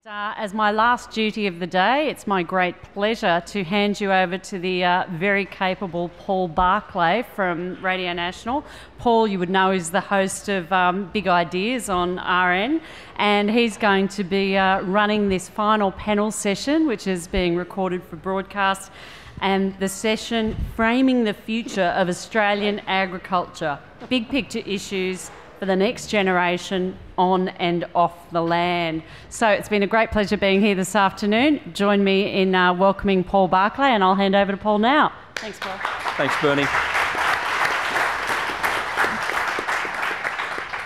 As my last duty of the day, it's my great pleasure to hand you over to the very capable Paul Barclay from Radio National. Paul, you would know, is the host of Big Ideas on RN, and he's going to be running this final panel session, which is being recorded for broadcast, and the session Framing the Future of Australian Agriculture, Big Picture Issues for the Next Generation on and off the land. So it's been a great pleasure being here this afternoon. Join me in welcoming Paul Barclay, and I'll hand over to Paul now. Thanks, Paul. Thanks, Bernie.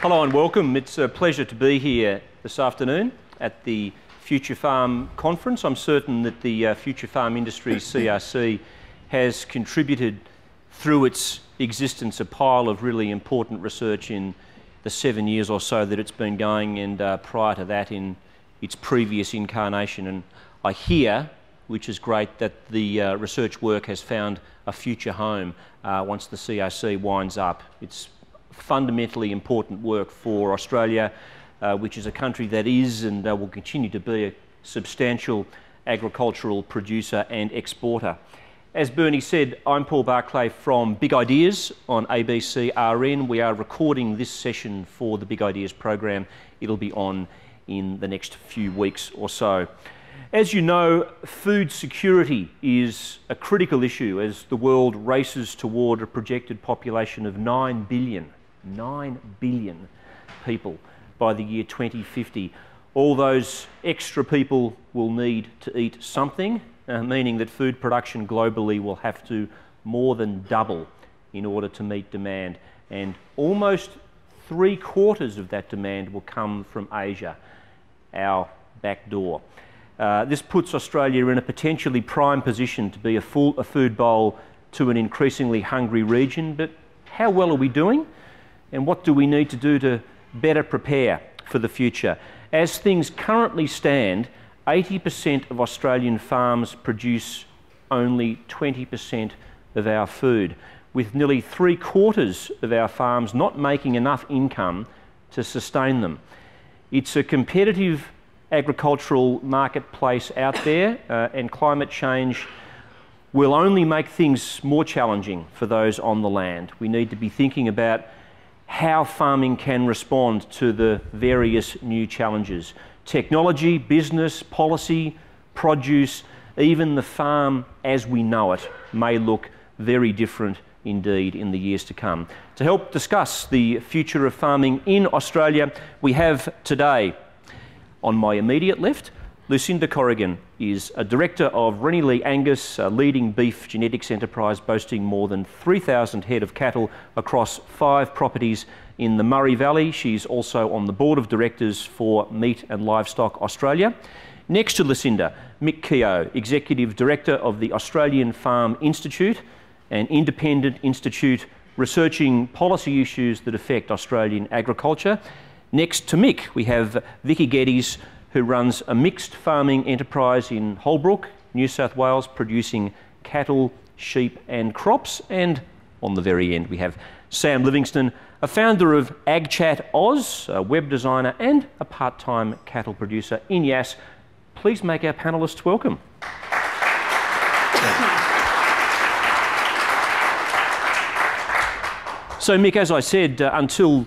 Hello and welcome. It's a pleasure to be here this afternoon at the Future Farm Conference. I'm certain that the Future Farm Industry CRC has contributed through its existence a pile of really important research in the 7 years or so that it's been going, and prior to that in its previous incarnation. And I hear, which is great, that the research work has found a future home once the CRC winds up. It's fundamentally important work for Australia, which is a country that is and will continue to be a substantial agricultural producer and exporter. As Bernie said, I'm Paul Barclay from Big Ideas on ABC RN. We are recording this session for the Big Ideas program. It'll be on in the next few weeks or so. As you know, food security is a critical issue as the world races toward a projected population of 9 billion people by the year 2050. All those extra people will need to eat something, meaning that food production globally will have to more than double in order to meet demand. And almost 3/4 of that demand will come from Asia, our back door. This puts Australia in a potentially prime position to be a food bowl to an increasingly hungry region. But how well are we doing? And what do we need to do to better prepare for the future? As things currently stand, 80% of Australian farms produce only 20% of our food, with nearly 3/4 of our farms not making enough income to sustain them. It's a competitive agricultural marketplace out there, and climate change will only make things more challenging for those on the land. We need to be thinking about how farming can respond to the various new challenges. Technology, business, policy, produce, even the farm as we know it may look very different indeed in the years to come. To help discuss the future of farming in Australia, we have today, on my immediate left, Lucinda Corrigan is a director of Rennie Angus, a leading beef genetics enterprise boasting more than 3,000 head of cattle across 5 properties in the Murray Valley. She's also on the board of directors for Meat and Livestock Australia. Next to Lucinda, Mick Keogh, executive director of the Australian Farm Institute, an independent institute researching policy issues that affect Australian agriculture. Next to Mick, we have Vicky Geddes, who runs a mixed farming enterprise in Holbrook, New South Wales, producing cattle, sheep and crops. And on the very end we have Sam Livingstone, a founder of AgChatOz, a web designer and a part-time cattle producer in Yass. Please make our panellists welcome. So Mick, as I said, until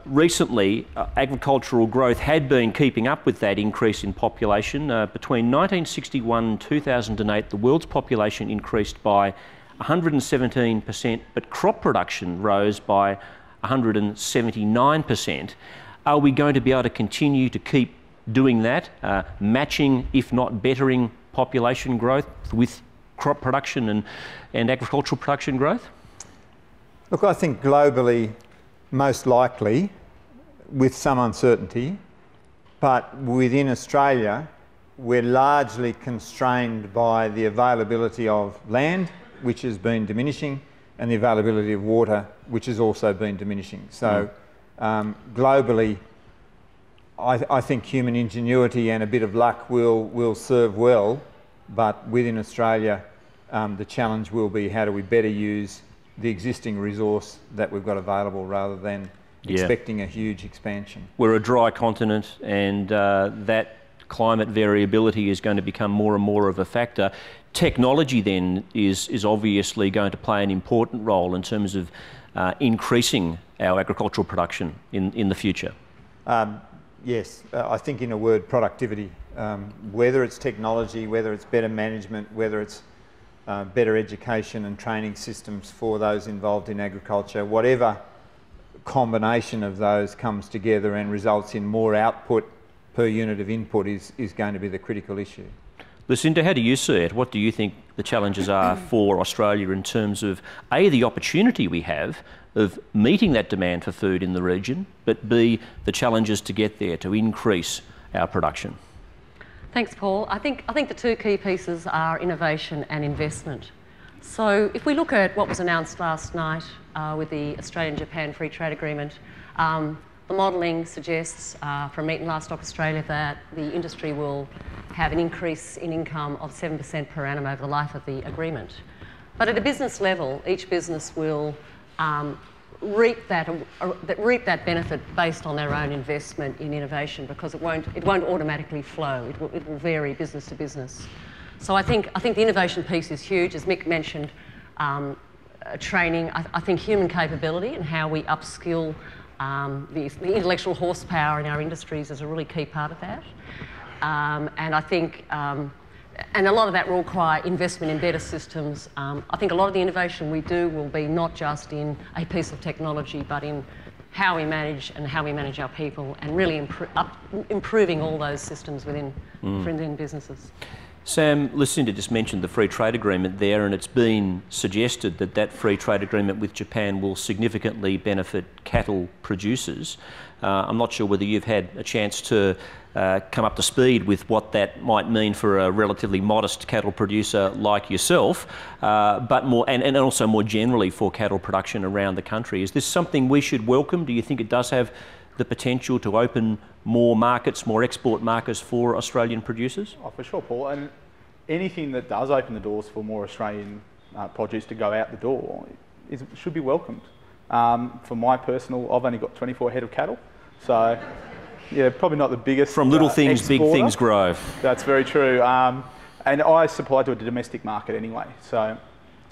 recently, agricultural growth had been keeping up with that increase in population. Between 1961 and 2008, the world's population increased by 117%, but crop production rose by 179%. Are we going to be able to continue to keep doing that, matching, if not bettering, population growth with crop production and agricultural production growth? Look, I think globally, most likely, with some uncertainty, but within Australia, we're largely constrained by the availability of land, which has been diminishing, and the availability of water, which has also been diminishing. So globally, I think human ingenuity and a bit of luck will serve well, but within Australia, the challenge will be how do we better use the existing resource that we've got available rather than expecting a huge expansion. We're a dry continent, and that climate variability is going to become more and more of a factor. Technology then is obviously going to play an important role in terms of increasing our agricultural production in the future. Yes, I think in a word, productivity. Whether it's technology, whether it's better management, whether it's better education and training systems for those involved in agriculture, whatever combination of those comes together and results in more output per unit of input is going to be the critical issue. Lucinda, how do you see it? What do you think the challenges are for Australia in terms of A, the opportunity we have of meeting that demand for food in the region, but B, the challenges to get there, to increase our production? Thanks, Paul. I think the two key pieces are innovation and investment. So if we look at what was announced last night with the Australian-Japan Free Trade Agreement, the modelling suggests from Meat and Livestock Australia that the industry will have an increase in income of 7% per annum over the life of the agreement. But at a business level, each business will reap that benefit based on their own investment in innovation, because it won't automatically flow. It will vary business to business. So I think the innovation piece is huge. As Mick mentioned, training. I think human capability and how we upskill the intellectual horsepower in our industries is a really key part of that. And I think, and a lot of that will require investment in better systems. I think a lot of the innovation we do will be not just in a piece of technology, but in how we manage our people, and really improving all those systems within businesses. Sam, Lucinda just mentioned the free trade agreement there, and it's been suggested that that free trade agreement with Japan will significantly benefit cattle producers. I'm not sure whether you've had a chance to come up to speed with what that might mean for a relatively modest cattle producer like yourself, but more, and also more generally for cattle production around the country. Is this something we should welcome? Do you think it does have the potential to open more markets, more export markets for Australian producers? Oh, for sure, Paul. And anything that does open the doors for more Australian produce to go out the door should be welcomed. For my personal, I've only got 24 head of cattle, so yeah, probably not the biggest. From little things, exporter. Big things grow. That's very true. And I supply to a domestic market anyway, so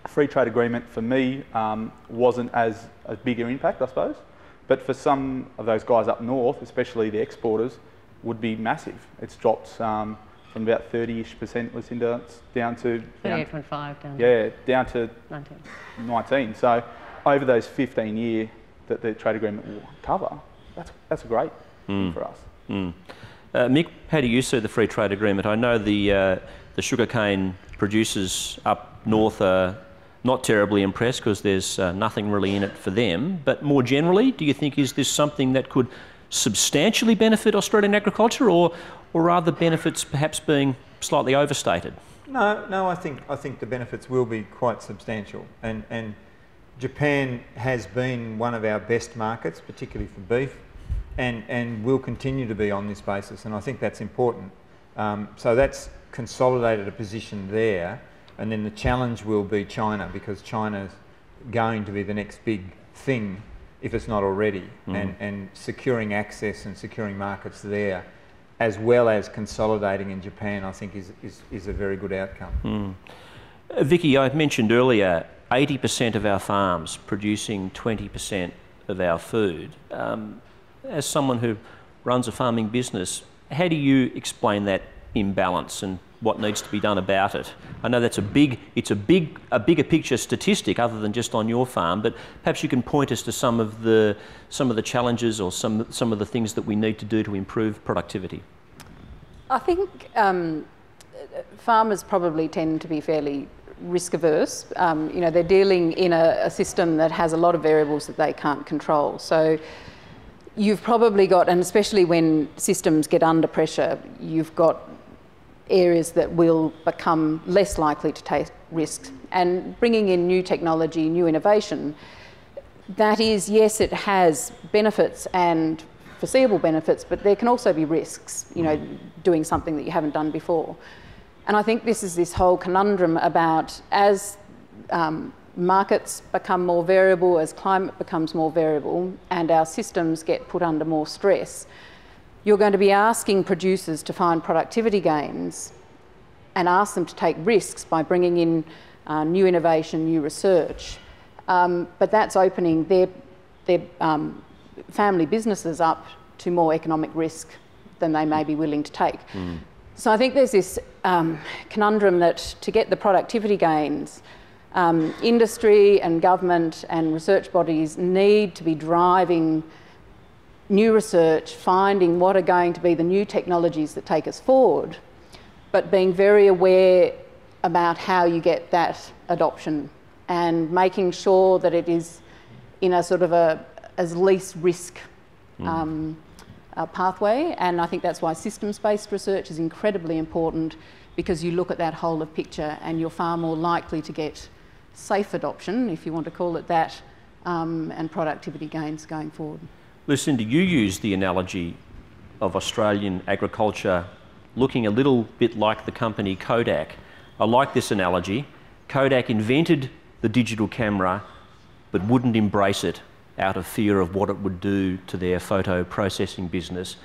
a free trade agreement for me wasn't as a bigger impact, I suppose. But for some of those guys up north, especially the exporters, would be massive. It's dropped from about 30-ish%, Lucinda, down to 38.5 down. Yeah, down to 19. So over those 15 years that the trade agreement will cover, that's a great thing for us. Mick, how do you see the free trade agreement? I know the sugarcane producers up north are not terribly impressed because there's nothing really in it for them. But more generally, do you think is this something that could substantially benefit Australian agriculture, or are the benefits perhaps being slightly overstated? No, I think the benefits will be quite substantial, and Japan has been one of our best markets, particularly for beef, and will continue to be on this basis, and I think that's important. So that's consolidated a position there. And then the challenge will be China, because China's going to be the next big thing, if it's not already, and securing access and securing markets there, as well as consolidating in Japan, I think is a very good outcome. Vicky, I mentioned earlier 80% of our farms producing 20% of our food. As someone who runs a farming business, how do you explain that imbalance and what needs to be done about it? I know that's a bigger picture statistic other than just on your farm, but perhaps you can point us to some of the challenges or some of the things that we need to do to improve productivity. I think farmers probably tend to be fairly risk averse. You know, they're dealing in a system that has a lot of variables that they can't control. So you've probably got, and especially when systems get under pressure, you've got areas that will become less likely to take risks. And bringing in new technology, new innovation, that is, yes, it has benefits and foreseeable benefits, but there can also be risks, you know, doing something that you haven't done before. And I think this is this whole conundrum about, as markets become more variable, as climate becomes more variable, and our systems get put under more stress, you're going to be asking producers to find productivity gains and ask them to take risks by bringing in new innovation, new research. But that's opening their family businesses up to more economic risk than they may be willing to take. So I think there's this conundrum that to get the productivity gains, industry and government and research bodies need to be driving new research, finding what are going to be the new technologies that take us forward, but being very aware about how you get that adoption and making sure that it is in a sort of as least risk pathway. And I think that's why systems-based research is incredibly important, because you look at that whole of picture and you're far more likely to get safe adoption, if you want to call it that, and productivity gains going forward. Lucinda, you used the analogy of Australian agriculture looking a little bit like the company Kodak. I like this analogy. Kodak invented the digital camera but wouldn't embrace it out of fear of what it would do to their photo processing business.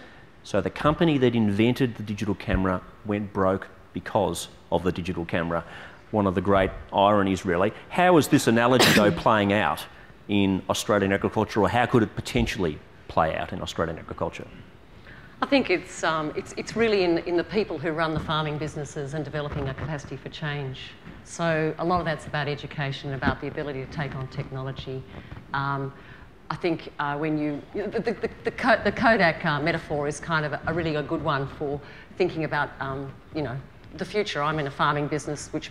So the company that invented the digital camera went broke because of the digital camera. One of the great ironies, really. How is this analogy, though, playing out in Australian agriculture, or how could it potentially play out in Australian agriculture? I think it's really in the people who run the farming businesses and developing a capacity for change. So a lot of that's about education, about the ability to take on technology. I think when the Kodak metaphor is kind of a really good one for thinking about the future. I'm in a farming business which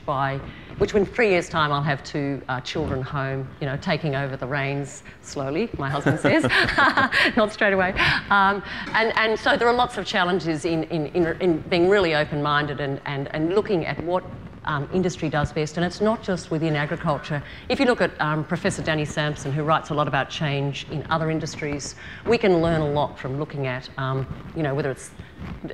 in 3 years' time I'll have 2 children home, taking over the reins slowly, my husband says, not straight away. And so there are lots of challenges in being really open-minded and looking at what industry does best, and it's not just within agriculture. If you look at Professor Danny Sampson, who writes a lot about change in other industries, we can learn a lot from looking at, whether it's,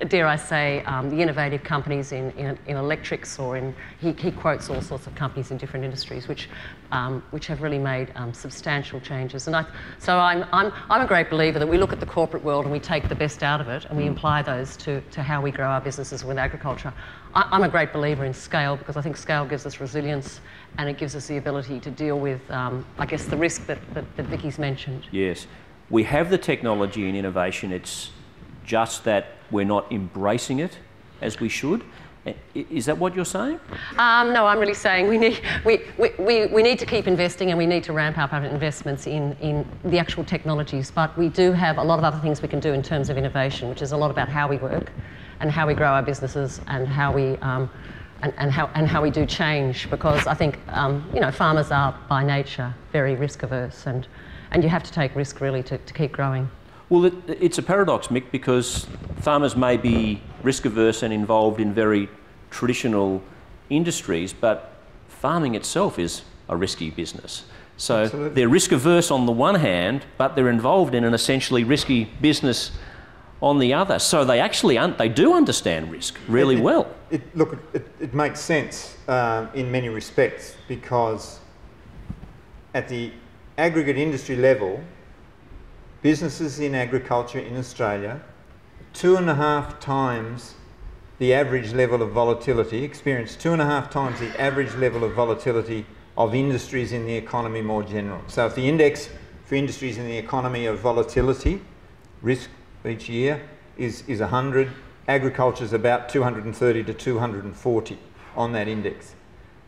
dare I say, the innovative companies in electrics, or he quotes all sorts of companies in different industries which have really made substantial changes. And so I'm a great believer that we look at the corporate world and we take the best out of it and we apply those to how we grow our businesses with agriculture. I'm a great believer in scale, because I think scale gives us resilience and it gives us the ability to deal with, I guess, the risk that Vicky's mentioned. Yes. We have the technology and innovation. It's just that we're not embracing it as we should. Is that what you're saying? No, I'm really saying we need to keep investing, and we need to ramp up our investments in the actual technologies. But we do have a lot of other things we can do in terms of innovation, which is a lot about how we work and how we grow our businesses and how we how we do change. Because I think farmers are by nature very risk averse, and you have to take risk really to keep growing. Well, it's a paradox, Mick, because farmers may be risk averse and involved in very traditional industries, but farming itself is a risky business. So Absolutely. They're risk averse on the one hand, but they're involved in an essentially risky business on the other. So they actually they do understand risk really well. It makes sense in many respects, because at the aggregate industry level, businesses in agriculture in Australia, 2.5 times the average level of volatility, experience 2.5 times the average level of volatility of industries in the economy more general. So if the index for industries in the economy of volatility, risk each year, is 100, agriculture is about 230 to 240 on that index.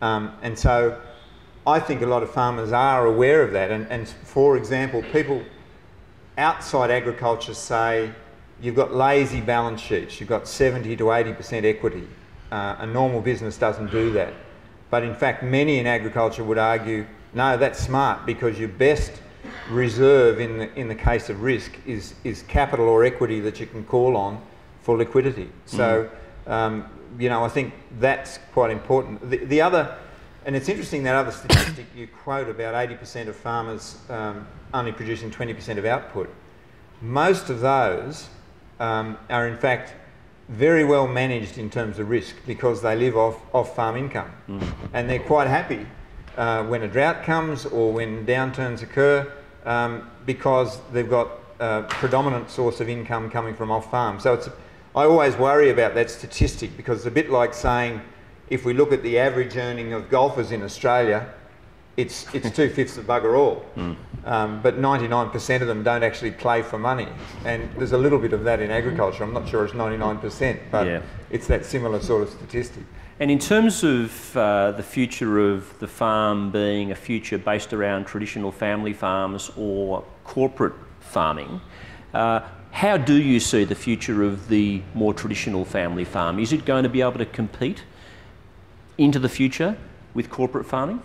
And so I think a lot of farmers are aware of that. And for example, people outside agriculture say you've got lazy balance sheets, you've got 70 to 80% equity. A normal business doesn't do that. But in fact, many in agriculture would argue, no, that's smart, because your best reserve in the case of risk is capital or equity that you can call on for liquidity. So, I think that's quite important. The other, and it's interesting, that other statistic you quote about 80% of farmers only producing 20% of output. Most of those are in fact very well managed in terms of risk, because they live off farm income. And they're quite happy when a drought comes or when downturns occur, because they've got a predominant source of income coming from off-farm. So I always worry about that statistic, because it's a bit like saying, if we look at the average earning of golfers in Australia, it's 2/5 of bugger all. But 99% of them don't actually play for money. And there's a little bit of that in agriculture. I'm not sure it's 99%, but it's that similar sort of statistic. And in terms of the future of the farm being a future based around traditional family farms or corporate farming, how do you see the future of the more traditional family farm? Is it going to be able to compete into the future with corporate farming?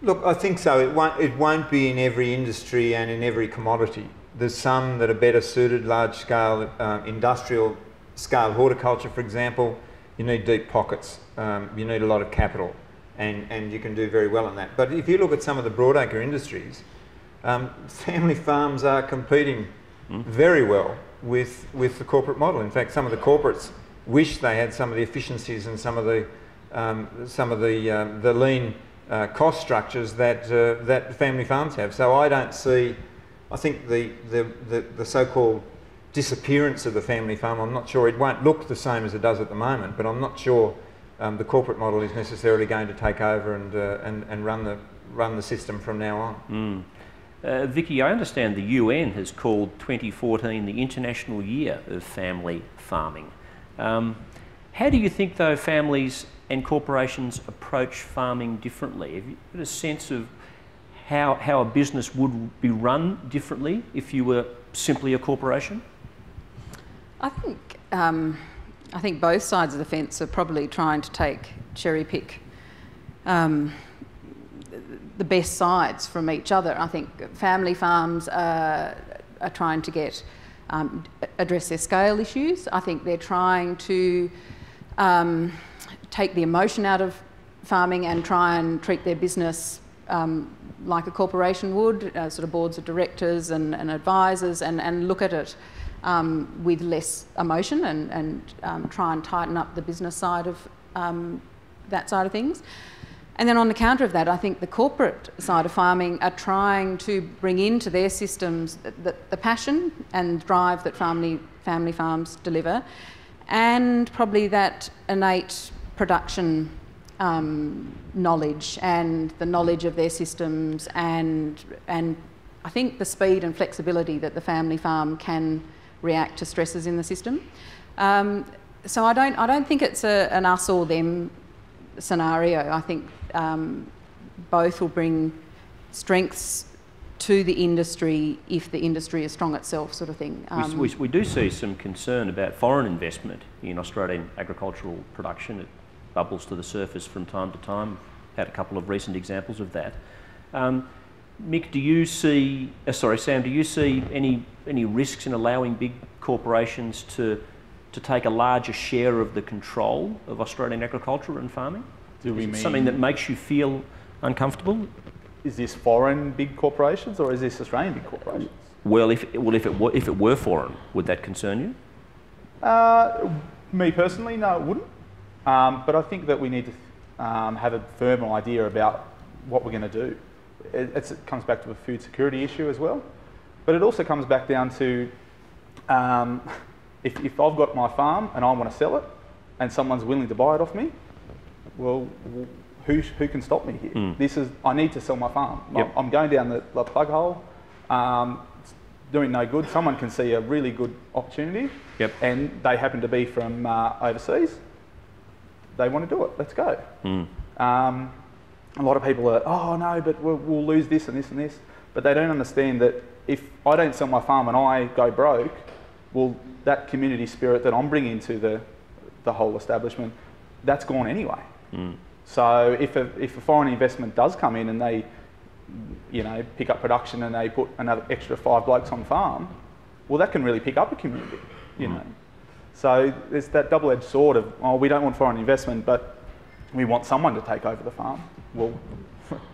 Look, I think so. It won't be in every industry and in every commodity. There's some that are better suited, large-scale industrial-scale horticulture, for example. You need deep pockets, you need a lot of capital, and you can do very well in that. But if you look at some of the broadacre industries, family farms are competing very well with the corporate model. In fact, some of the corporates wish they had some of the efficiencies and some of the lean cost structures that family farms have. So I don't see, I think the so-called disappearance of the family farm, I'm not sure, it won't look the same as it does at the moment, but I'm not sure the corporate model is necessarily going to take over and run the system from now on. Vicky, I understand the UN has called 2014 the International Year of Family Farming. How do you think, though, families and corporations approach farming differently? Have you got a sense of how a business would be run differently if you were simply a corporation? I think both sides of the fence are probably trying to cherry pick the best sides from each other. I think family farms are trying to address their scale issues. I think they're trying to take the emotion out of farming and try and treat their business like a corporation would, sort of boards of directors and advisors, and look at it with less emotion and try and tighten up the business side of that side of things. And then on the counter of that, I think the corporate side of farming are trying to bring into their systems the passion and drive that family farms deliver, and probably that innate production knowledge and the knowledge of their systems, and I think the speed and flexibility that the family farm can react to stresses in the system. So I don't think it's an us or them scenario. I think both will bring strengths to the industry if the industry is strong itself, sort of thing. We do see some concern about foreign investment in Australian agricultural production. It bubbles to the surface from time to time. Had a couple of recent examples of that. Mick, do you see, Sam, do you see any risks in allowing big corporations to take a larger share of the control of Australian agriculture and farming? Do we mean something that makes you feel uncomfortable? Is this foreign big corporations or is this Australian big corporations? Well, if it were foreign, would that concern you? Me personally, no, it wouldn't. But I think that we need to have a firmer idea about what we're going to do. It comes back to a food security issue as well, but it also comes back down to if I've got my farm and I want to sell it, and someone's willing to buy it off me, well, who can stop me here? I need to sell my farm. Yep. I'm going down the plug hole. It's doing no good. Someone can see a really good opportunity, and they happen to be from overseas. They want to do it. Let's go. A lot of people are, oh no, but we'll lose this and this and this. But they don't understand that if I don't sell my farm and I go broke, well, that community spirit that I'm bringing to the whole establishment, that's gone anyway. So if a foreign investment does come in and they, pick up production and they put another extra 5 blokes on farm, well, that can really pick up a community, you know. So there's that double-edged sword of, oh, we don't want foreign investment, but we want someone to take over the farm. Well,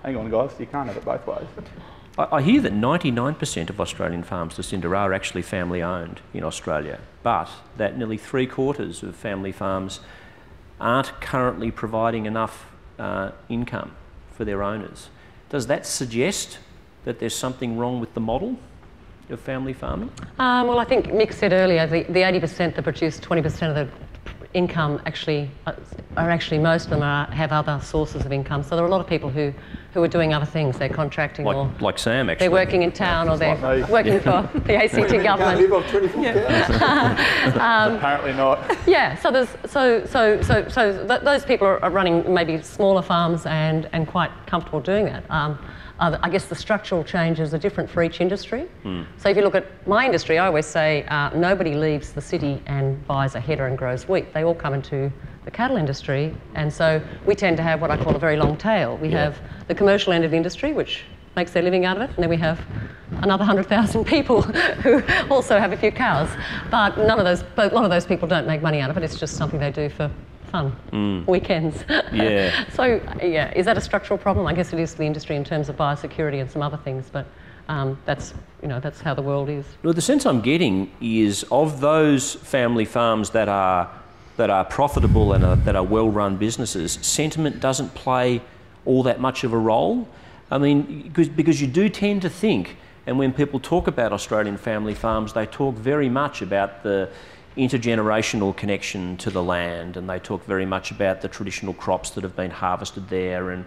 hang on, guys, you can't have it both ways. I hear that 99% of Australian farms, Lucinda, are actually family-owned in Australia, but that nearly 3/4 of family farms aren't currently providing enough income for their owners. Does that suggest that there's something wrong with the model? of family farming? Well, I think Mick said earlier, the 80% that produce 20% of the income actually are actually, most of them have other sources of income. So there are a lot of people who are doing other things. They're contracting, or like Sam, actually. they're working in town, or they're working for the ACT government. Live off 24 cows. Apparently not. Yeah, so those people are running maybe smaller farms and quite comfortable doing that. I guess the structural changes are different for each industry. So if you look at my industry, I always say nobody leaves the city and buys a header and grows wheat. They all come into the cattle industry, and so we tend to have what I call a very long tail. We have the commercial end of the industry, which makes their living out of it, and then we have another 100,000 people who also have a few cows. But a lot of those people don't make money out of it. It's just something they do for fun, weekends. Yeah. So, yeah, is that a structural problem? I guess it is for the industry in terms of biosecurity and some other things, but that's how the world is. Well, the sense I'm getting is of those family farms that are profitable and that are well-run businesses, sentiment doesn't play all that much of a role. I mean, because you do tend to think, and when people talk about Australian family farms, they talk very much about the intergenerational connection to the land, and they talk very much about the traditional crops that have been harvested there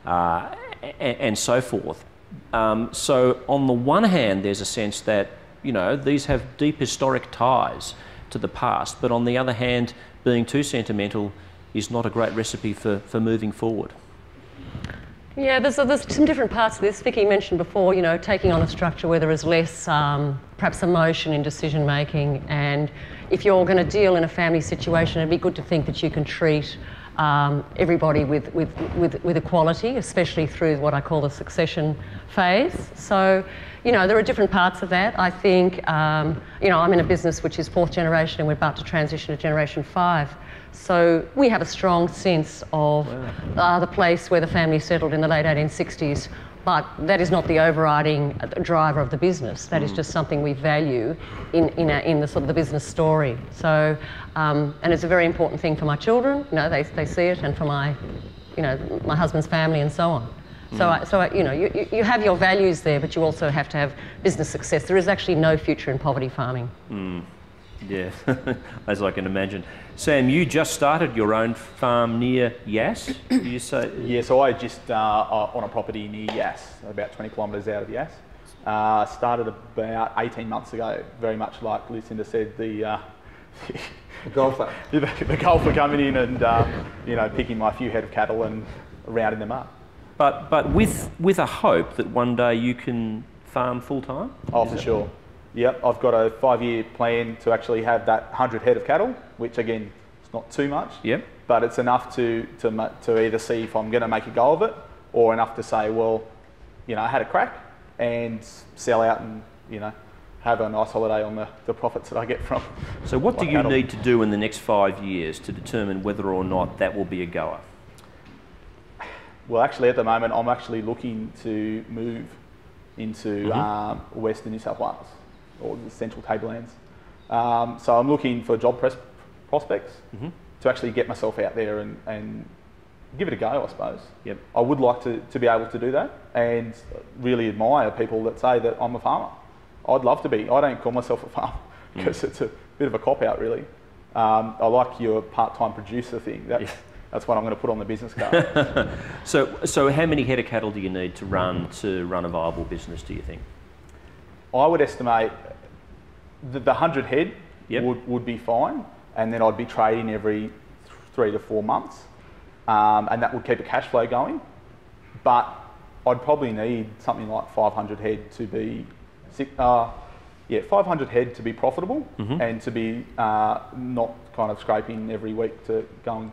and so forth. So on the one hand, there's a sense that, these have deep historic ties to the past, but on the other hand, being too sentimental is not a great recipe for moving forward. Yeah, there's some different parts of this. Vicky mentioned before, taking on a structure where there is less, perhaps emotion in decision making, and if you're going to deal in a family situation, it'd be good to think that you can treat everybody with equality, especially through what I call the succession phase. So, there are different parts of that. I think, I'm in a business which is 4th generation, and we're about to transition to generation 5. So we have a strong sense of the place where the family settled in the late 1860s, but that is not the overriding driver of the business. That is just something we value in the sort of the business story. So, and it's a very important thing for my children. They see it, and for my, my husband's family and so on. So you have your values there, but you also have to have business success. There is actually no future in poverty farming. Yeah, as I can imagine. Sam, you just started your own farm near Yass, did you say? Yeah, so I just on a property near Yass, about 20 kilometres out of Yass. Started about 18 months ago, very much like Lucinda said, the golfer. the golfer coming in and picking my few head of cattle and rounding them up. But with a hope that one day you can farm full time? Oh, for sure. Yep, I've got a 5-year plan to actually have that 100 head of cattle, which again, it's not too much. Yep. But it's enough to either see if I'm going to make a go of it, or enough to say, well, I had a crack, and sell out and have a nice holiday on the profits that I get from. So what do you need to do in the next 5 years to determine whether or not that will be a goer? Well, actually, at the moment, I'm actually looking to move into Western New South Wales, or the Central Tablelands. So I'm looking for job prospects to actually get myself out there and give it a go, I suppose. Yep. I would like to be able to do that, and really admire people that say that I'm a farmer. I'd love to be. I don't call myself a farmer because it's a bit of a cop-out, really. I like your part-time producer thing. That's what I'm going to put on the business card. So how many head of cattle do you need to run a viable business, do you think? I would estimate the 100 head would be fine, and then I'd be trading every 3 to 4 months, and that would keep a cash flow going. But I'd probably need something like 500 head to be 500 head to be profitable and to be not kind of scraping every week to going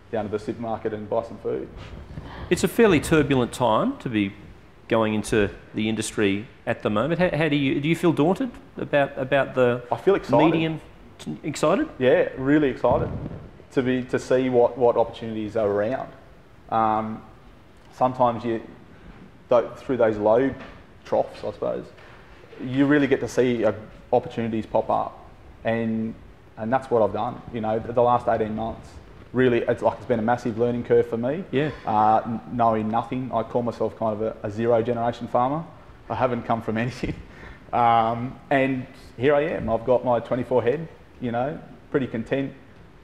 down to the supermarket and buy some food. It's a fairly turbulent time to be going into the industry at the moment. How do you feel daunted about the I feel excited. medium? Excited? Yeah, really excited to see what opportunities are around. Sometimes through those low troughs, I suppose, you really get to see opportunities pop up, and that's what I've done. The last 18 months. Really, it's been a massive learning curve for me. Yeah. Knowing nothing, I call myself kind of a zero generation farmer. I haven't come from anything, And here I am. I've got my 24 head, you know, pretty content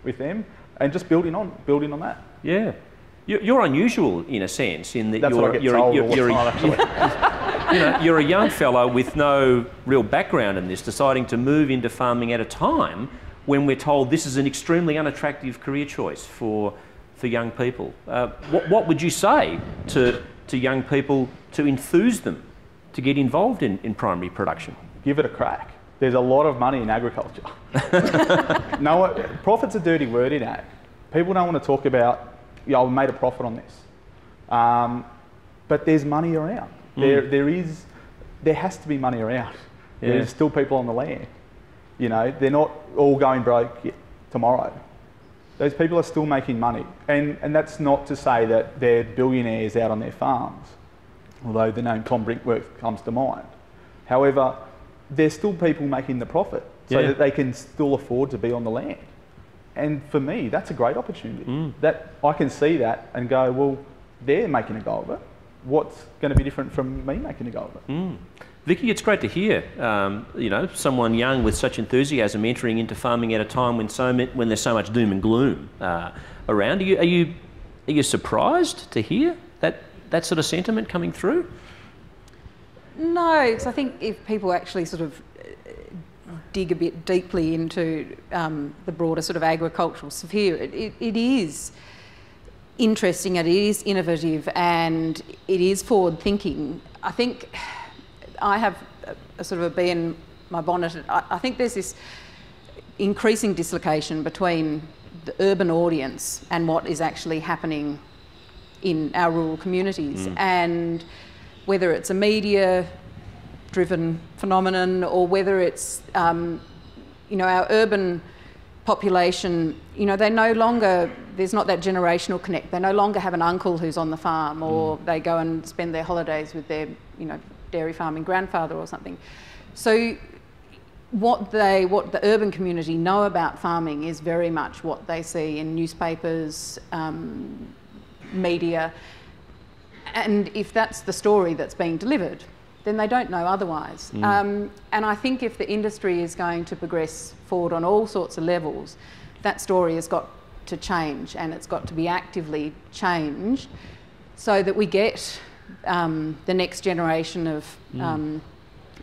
with them, and just building on that. Yeah. You're unusual in a sense in that That's what I get told all the time, actually. you know, you're a young fellow with no real background in this, deciding to move into farming at a time when we're told this is an extremely unattractive career choice for young people. What would you say to young people to enthuse them to get involved in primary production? Give it a crack. There's a lot of money in agriculture. No, profit's a dirty word in ag. People don't want to talk about, yeah, I made a profit on this. But there's money around. There has to be money around. Yeah. There's still people on the land. You know, they're not all going broke tomorrow. Those people are still making money. And that's not to say that they're billionaires out on their farms, although the name Tom Brinkworth comes to mind. However, there's still people making the profit so that they can still afford to be on the land. And for me, that's a great opportunity. That I can see that and go, well, they're making a go of it. What's going to be different from me making a go of it? Vicky, it's great to hear, you know, someone young with such enthusiasm entering into farming at a time when there's so much doom and gloom around. Are you surprised to hear that sort of sentiment coming through? No, because I think if people actually sort of dig a bit deeply into the broader sort of agricultural sphere, it is interesting and it is innovative and it is forward thinking. I think I have a sort of a bee in my bonnet. I think there's this increasing dislocation between the urban audience and what is actually happening in our rural communities, and whether it's a media-driven phenomenon or whether it's, you know, our urban population, you know, they no longer, there's not that generational connect. They no longer have an uncle who's on the farm, or they go and spend their holidays with their, you know, dairy farming grandfather or something. So what the urban community know about farming is very much what they see in newspapers, media, and if that's the story that's being delivered, then they don't know otherwise. And I think if the industry is going to progress forward on all sorts of levels, that story has got to change, and it's got to be actively changed so that we get the next generation of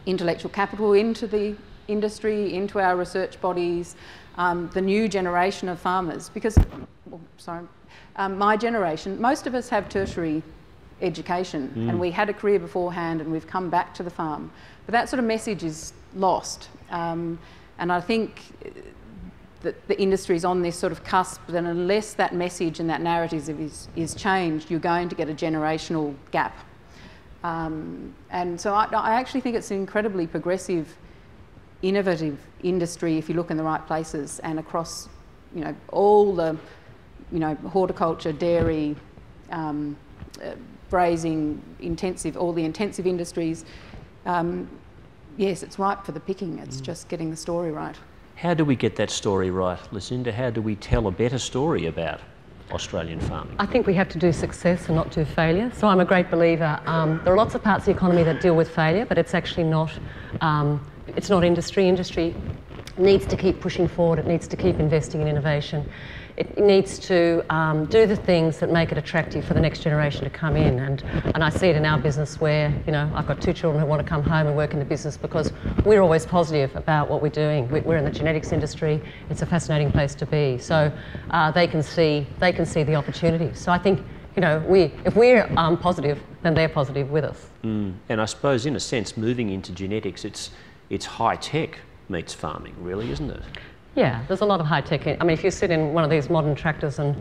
intellectual capital into the industry, into our research bodies, the new generation of farmers. Because, my generation, most of us have tertiary education and we had a career beforehand and we've come back to the farm. But that sort of message is lost. And I think that the industry is on this sort of cusp, and unless that message and that narrative is changed, you're going to get a generational gap. And so I actually think it's an incredibly progressive, innovative industry if you look in the right places and across, you know, all the, you know, horticulture, dairy, grazing, intensive, all the intensive industries. Yes, it's ripe for the picking. It's just getting the story right. How do we get that story right, Lucinda? How do we tell a better story about Australian farming? I think we have to do success and not do failure. So I'm a great believer. There are lots of parts of the economy that deal with failure, but it's actually not, it's not industry. Industry needs to keep pushing forward. It needs to keep investing in innovation. It needs to do the things that make it attractive for the next generation to come in. And I see it in our business where, you know, I've got 2 children who want to come home and work in the business because we're always positive about what we're doing. We're in the genetics industry. It's a fascinating place to be. So they can see the opportunities. So I think, you know, if we're positive, then they're positive with us. And I suppose, in a sense, moving into genetics, it's high tech meets farming, really, isn't it? Yeah, there's a lot of high tech. I mean, if you sit in one of these modern tractors and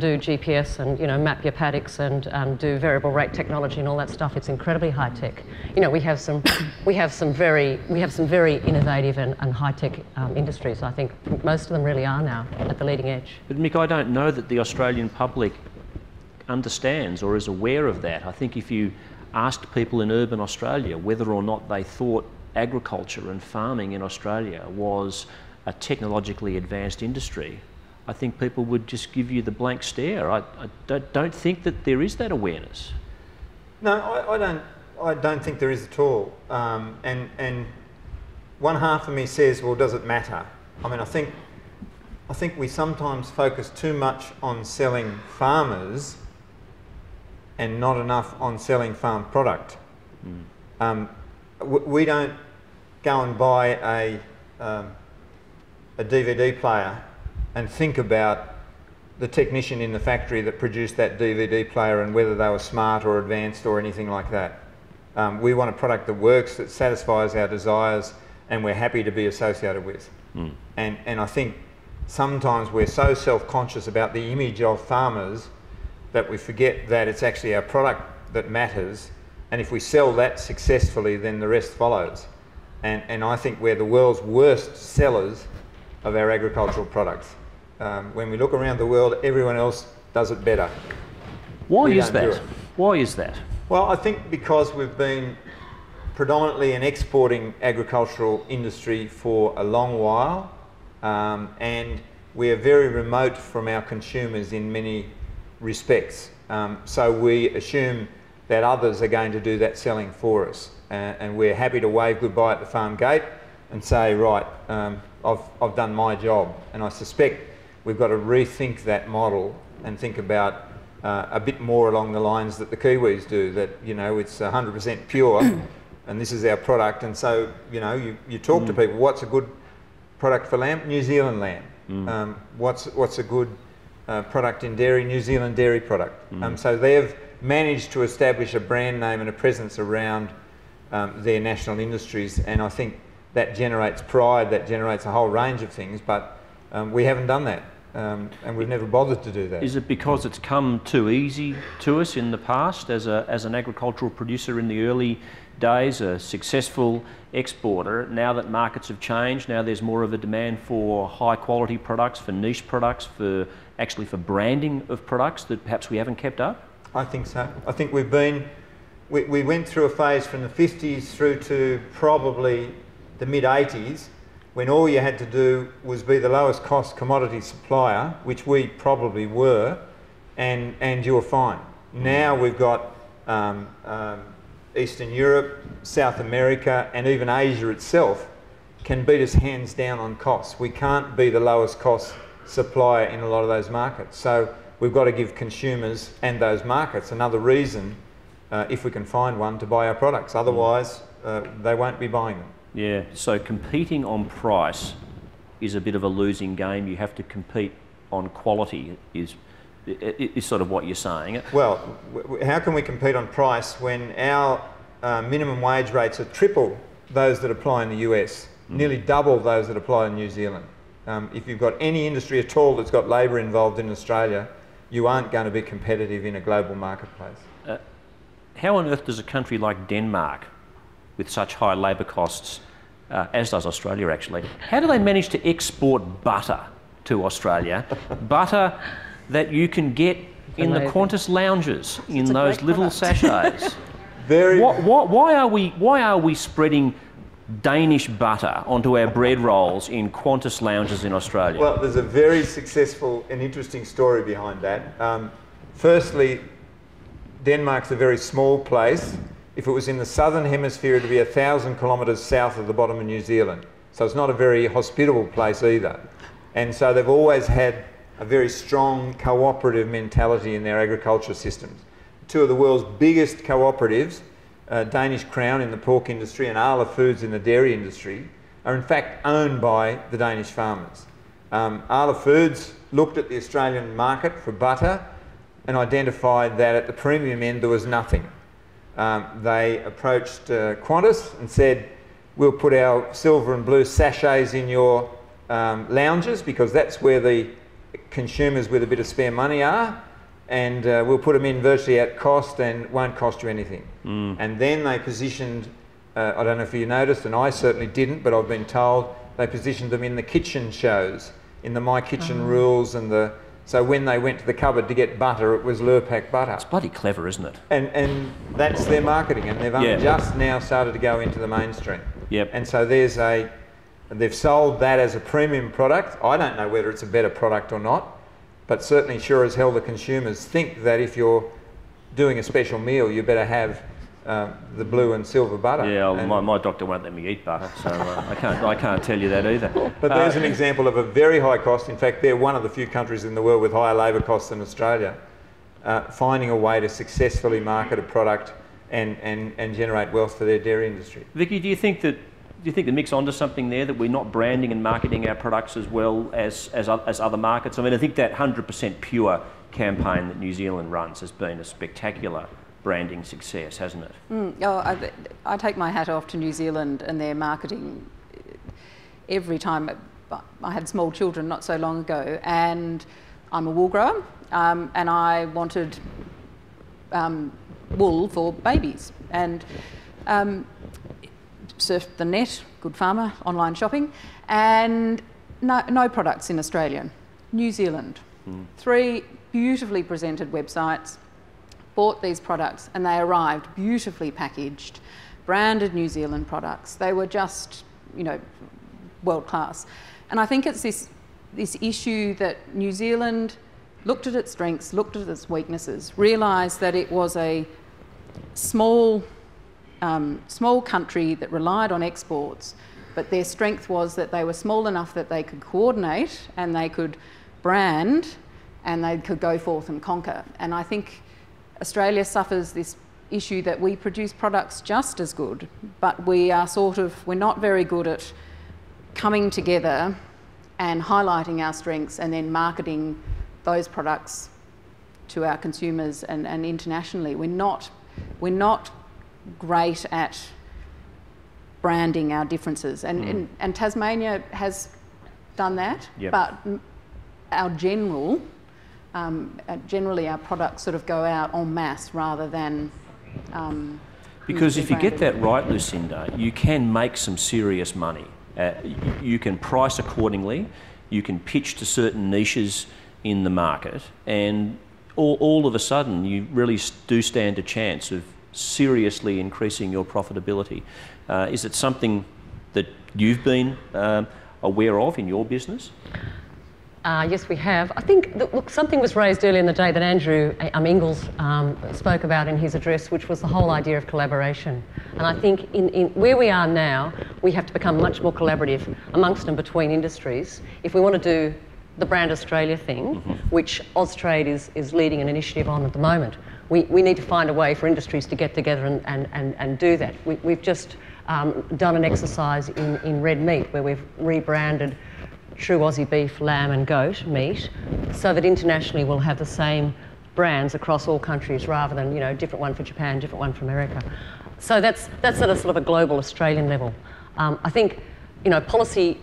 do GPS and, you know, map your paddocks and do variable rate technology and all that stuff, it's incredibly high tech. You know, we have some very innovative and high tech industries. I think most of them really are now at the leading edge. But Mick, I don't know that the Australian public understands or is aware of that. I think if you asked people in urban Australia whether or not they thought agriculture and farming in Australia was a technologically advanced industry, I think people would just give you the blank stare. I don't think that there is that awareness. No, I don't think there is at all. And one half of me says, well, does it matter? I mean, I think we sometimes focus too much on selling farmers and not enough on selling farm product. We don't go and buy a DVD player and think about the technician in the factory that produced that DVD player and whether they were smart or advanced or anything like that. We want a product that works, that satisfies our desires, and we're happy to be associated with. And I think sometimes we're so self-conscious about the image of farmers that we forget that it's actually our product that matters, and if we sell that successfully, then the rest follows. And I think we're the world's worst sellers of our agricultural products. When we look around the world, everyone else does it better. Why is that? Why is that? Well, I think because we've been predominantly an exporting agricultural industry for a long while, and we are very remote from our consumers in many respects. So we assume that others are going to do that selling for us, and we're happy to wave goodbye at the farm gate and say, right, I've done my job. And I suspect we've got to rethink that model and think about a bit more along the lines that the Kiwis do, that, you know, it's 100% pure and this is our product. And so, you know, you talk to people, what's a good product for lamb? New Zealand lamb. What's a good product in dairy? New Zealand dairy product. So they've managed to establish a brand name and a presence around their national industries, and I think that generates pride, that generates a whole range of things, but we haven't done that. And we've never bothered to do that. Is it because it's come too easy to us in the past as an agricultural producer in the early days, a successful exporter? Now that markets have changed, now there's more of a demand for high quality products, for niche products, for branding of products that perhaps we haven't kept up? I think so. I think we went through a phase from the 50s through to probably the mid-80s, when all you had to do was be the lowest cost commodity supplier, which we probably were, and you were fine. Now we've got Eastern Europe, South America, and even Asia itself can beat us hands down on costs. We can't be the lowest cost supplier in a lot of those markets. So we've got to give consumers and those markets another reason, if we can find one, to buy our products. Otherwise, they won't be buying them. Yeah, so competing on price is a bit of a losing game. You have to compete on quality, is sort of what you're saying. Well, how can we compete on price when our minimum wage rates are triple those that apply in the US, nearly double those that apply in New Zealand? If you've got any industry at all that's got labour involved in Australia, you aren't going to be competitive in a global marketplace. How on earth does a country like Denmark, with such high labour costs, as does Australia actually, how do they manage to export butter to Australia? Butter that you can get in the Qantas lounges, in those little sachets. Why are we spreading Danish butter onto our bread rolls in Qantas lounges in Australia? Well, there's a very successful and interesting story behind that. Firstly, Denmark's a very small place. If it was in the southern hemisphere, it'd be 1,000 kilometres south of the bottom of New Zealand. So it's not a very hospitable place either. And so they've always had a very strong cooperative mentality in their agriculture systems. Two of the world's biggest cooperatives, Danish Crown in the pork industry and Arla Foods in the dairy industry, are in fact owned by the Danish farmers. Arla Foods looked at the Australian market for butter and identified that at the premium end there was nothing. They approached Qantas and said, we'll put our silver and blue sachets in your lounges because that's where the consumers with a bit of spare money are, and we'll put them in virtually at cost and won't cost you anything. And then they positioned, I don't know if you noticed, and I certainly didn't, but I've been told, they positioned them in the kitchen shows, in the My Kitchen Rules and the... So when they went to the cupboard to get butter, it was Lurpak butter. It's bloody clever, isn't it? And that's their marketing, and they've only just now started to go into the mainstream. Yep. And so they've sold that as a premium product. I don't know whether it's a better product or not, but certainly sure as hell the consumers think that if you're doing a special meal, you better have the blue and silver butter. Yeah, my doctor won't let me eat butter, so I can't tell you that either. But there's an example of a very high cost. In fact, they're one of the few countries in the world with higher labour costs than Australia, finding a way to successfully market a product and generate wealth for their dairy industry. Vicky, do you think that Mick's onto something there, that we're not branding and marketing our products as well as other markets? I mean, I think that 100% pure campaign that New Zealand runs has been a spectacular branding success, hasn't it? I take my hat off to New Zealand and their marketing. Every time I had small children not so long ago, and I'm a wool grower, and I wanted wool for babies, and surfed the net, Good Farmer, online shopping, and no products in Australia. New Zealand, 3 beautifully presented websites, bought these products, and they arrived beautifully packaged, branded New Zealand products. They were just, world class. And I think it's this issue that New Zealand looked at its strengths, looked at its weaknesses, realised that it was a small country that relied on exports, but their strength was that they were small enough that they could coordinate and they could brand and they could go forth and conquer. And I think Australia suffers this issue that we produce products just as good, but we're not very good at coming together and highlighting our strengths and then marketing those products to our consumers and internationally. We're not great at branding our differences, and Tasmania has done that, but our generally our products sort of go out en masse rather than because if you get that right, Lucinda, you can make some serious money. You can price accordingly, you can pitch to certain niches in the market, and all of a sudden you really do stand a chance of seriously increasing your profitability. Is it something that you've been aware of in your business? Yes, we have. I think, look, something was raised earlier in the day that Andrew Inglis spoke about in his address, which was the whole idea of collaboration. And I think in where we are now, we have to become much more collaborative amongst and between industries if we want to do the Brand Australia thing, which Austrade is leading an initiative on at the moment. We need to find a way for industries to get together and do that. We've just done an exercise in red meat where we've rebranded true Aussie beef, lamb and goat meat, so that internationally we'll have the same brands across all countries rather than, different one for Japan, different one for America. So that's at a sort of a global Australian level. I think, policy,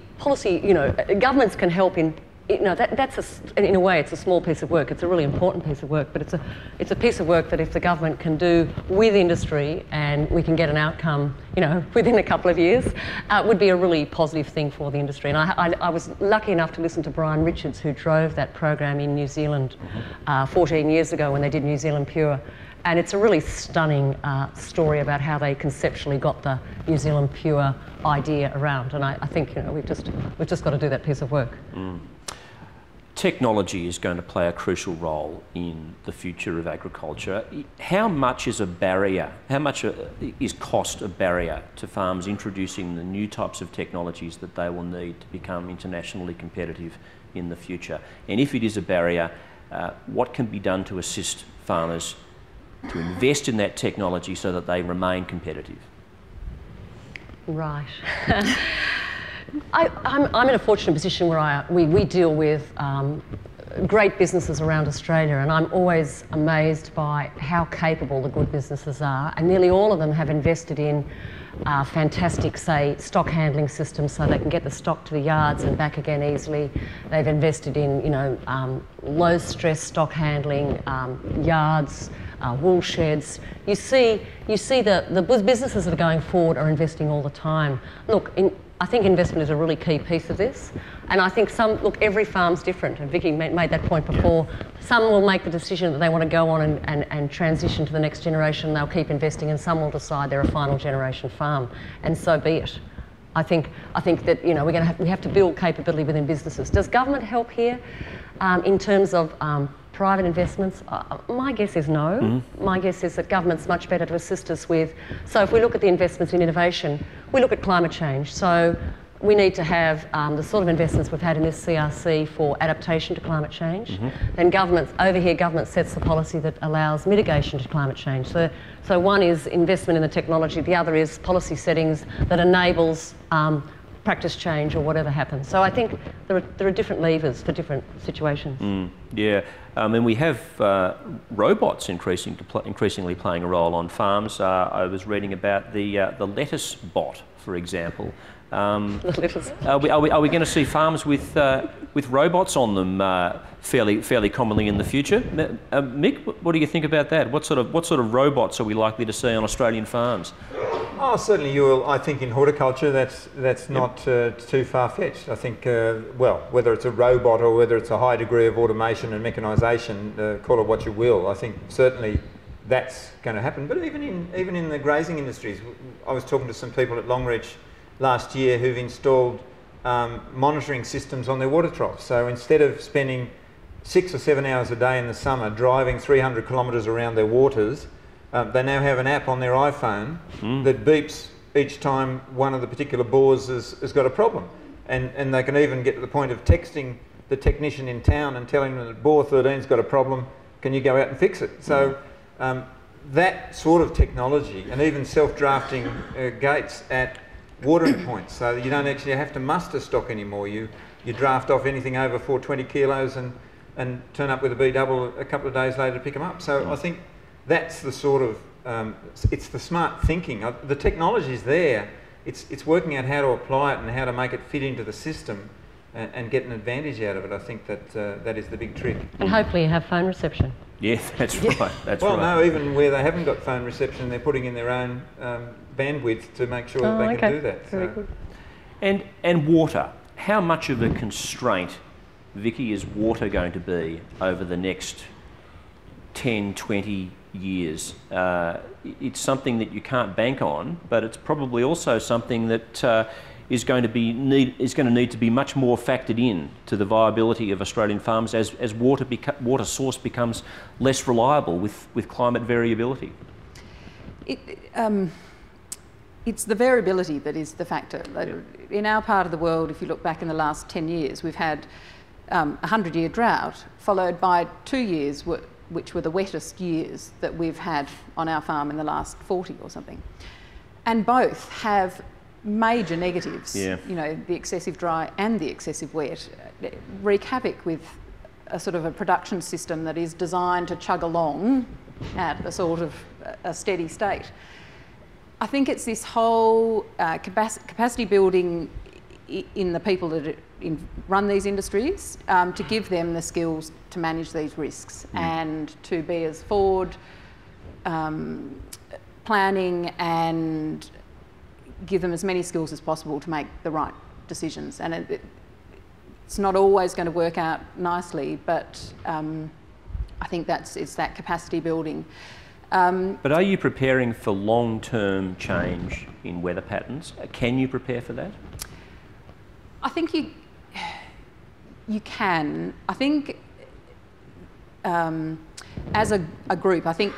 governments can help in, in a way it's a small piece of work. It's a really important piece of work, but it's a piece of work that if the government can do with industry and we can get an outcome, within a couple of years, would be a really positive thing for the industry. And I was lucky enough to listen to Brian Richards, who drove that program in New Zealand 14 years ago when they did New Zealand Pure. And it's a really stunning story about how they conceptually got the New Zealand Pure idea around. And I think we've just got to do that piece of work. Technology is going to play a crucial role in the future of agriculture. How much is a barrier? How much is cost a barrier to farms introducing the new types of technologies that they will need to become internationally competitive in the future? And if it is a barrier, what can be done to assist farmers to invest in that technology so that they remain competitive? Right. I'm in a fortunate position where we deal with great businesses around Australia, and I'm always amazed by how capable the good businesses are, and nearly all of them have invested in fantastic, say, stock handling systems so they can get the stock to the yards and back again easily. They've invested in, low stress stock handling, yards, wool sheds. You see the businesses that are going forward are investing all the time. Look, I think investment is a really key piece of this, and I think every farm's different, and Vicky made that point before. Some will make the decision that they want to go on and transition to the next generation, they'll keep investing, and some will decide they're a final generation farm, and so be it. I think that we have to build capability within businesses. Does government help here in terms of private investments, my guess is no. Mm-hmm. My guess is that government's much better to assist us with. So if we look at the investments in innovation, we look at climate change. So we need to have the sort of investments we've had in this CRC for adaptation to climate change. Then government sets the policy that allows mitigation to climate change. So one is investment in the technology, the other is policy settings that enables practice change or whatever happens. So I think there are different levers for different situations. Yeah, and we have robots increasingly playing a role on farms. I was reading about the lettuce bot, for example. Are we going to see farms with robots on them fairly commonly in the future? Mick, what do you think about that? What sort of robots are we likely to see on Australian farms? Oh, certainly you will. I think in horticulture that's not too far-fetched. I think, well, whether it's a robot or whether it's a high degree of automation and mechanisation, call it what you will, I think certainly that's going to happen. But even in the grazing industries, I was talking to some people at Longreach last year who've installed monitoring systems on their water troughs. So instead of spending 6 or 7 hours a day in the summer driving 300 kilometres around their waters, they now have an app on their iPhone that beeps each time one of the particular bores has got a problem. And they can even get to the point of texting the technician in town and telling them that bore 13's got a problem, can you go out and fix it? So that sort of technology, and even self-drafting gates at watering points, so that you don't actually have to muster stock anymore. You draft off anything over 420 kilos and turn up with a B-double a couple of days later to pick them up. So I think that's the sort of, it's the smart thinking. The technology's there. It's working out how to apply it and how to make it fit into the system and get an advantage out of it. I think that is the big trick. And hopefully you have phone reception. Yes, that's right. That's well, right. no, even where they haven't got phone reception, they're putting in their own bandwidth to make sure that they can do that. Very good. And water. How much of a constraint, Vicky, is water going to be over the next 10, 20 years? It's something that you can't bank on, but it's probably also something that is going to need to be much more factored in to the viability of Australian farms as water source becomes less reliable with climate variability. It's the variability that is the factor. In our part of the world, if you look back in the last 10 years, we've had a 100-year drought followed by 2 years which were the wettest years that we've had on our farm in the last 40 or something. And both have major negatives. Yeah. You know, the excessive dry and the excessive wet wreak havoc with a sort of a production system that is designed to chug along at a sort of a steady state. I think it's this whole capacity building in the people that run these industries to give them the skills to manage these risks and to be as forward planning and give them as many skills as possible to make the right decisions. And it's not always going to work out nicely, but I think it's that capacity building. But are you preparing for long-term change in weather patterns? Can you prepare for that? I think you can. I think as a group, I think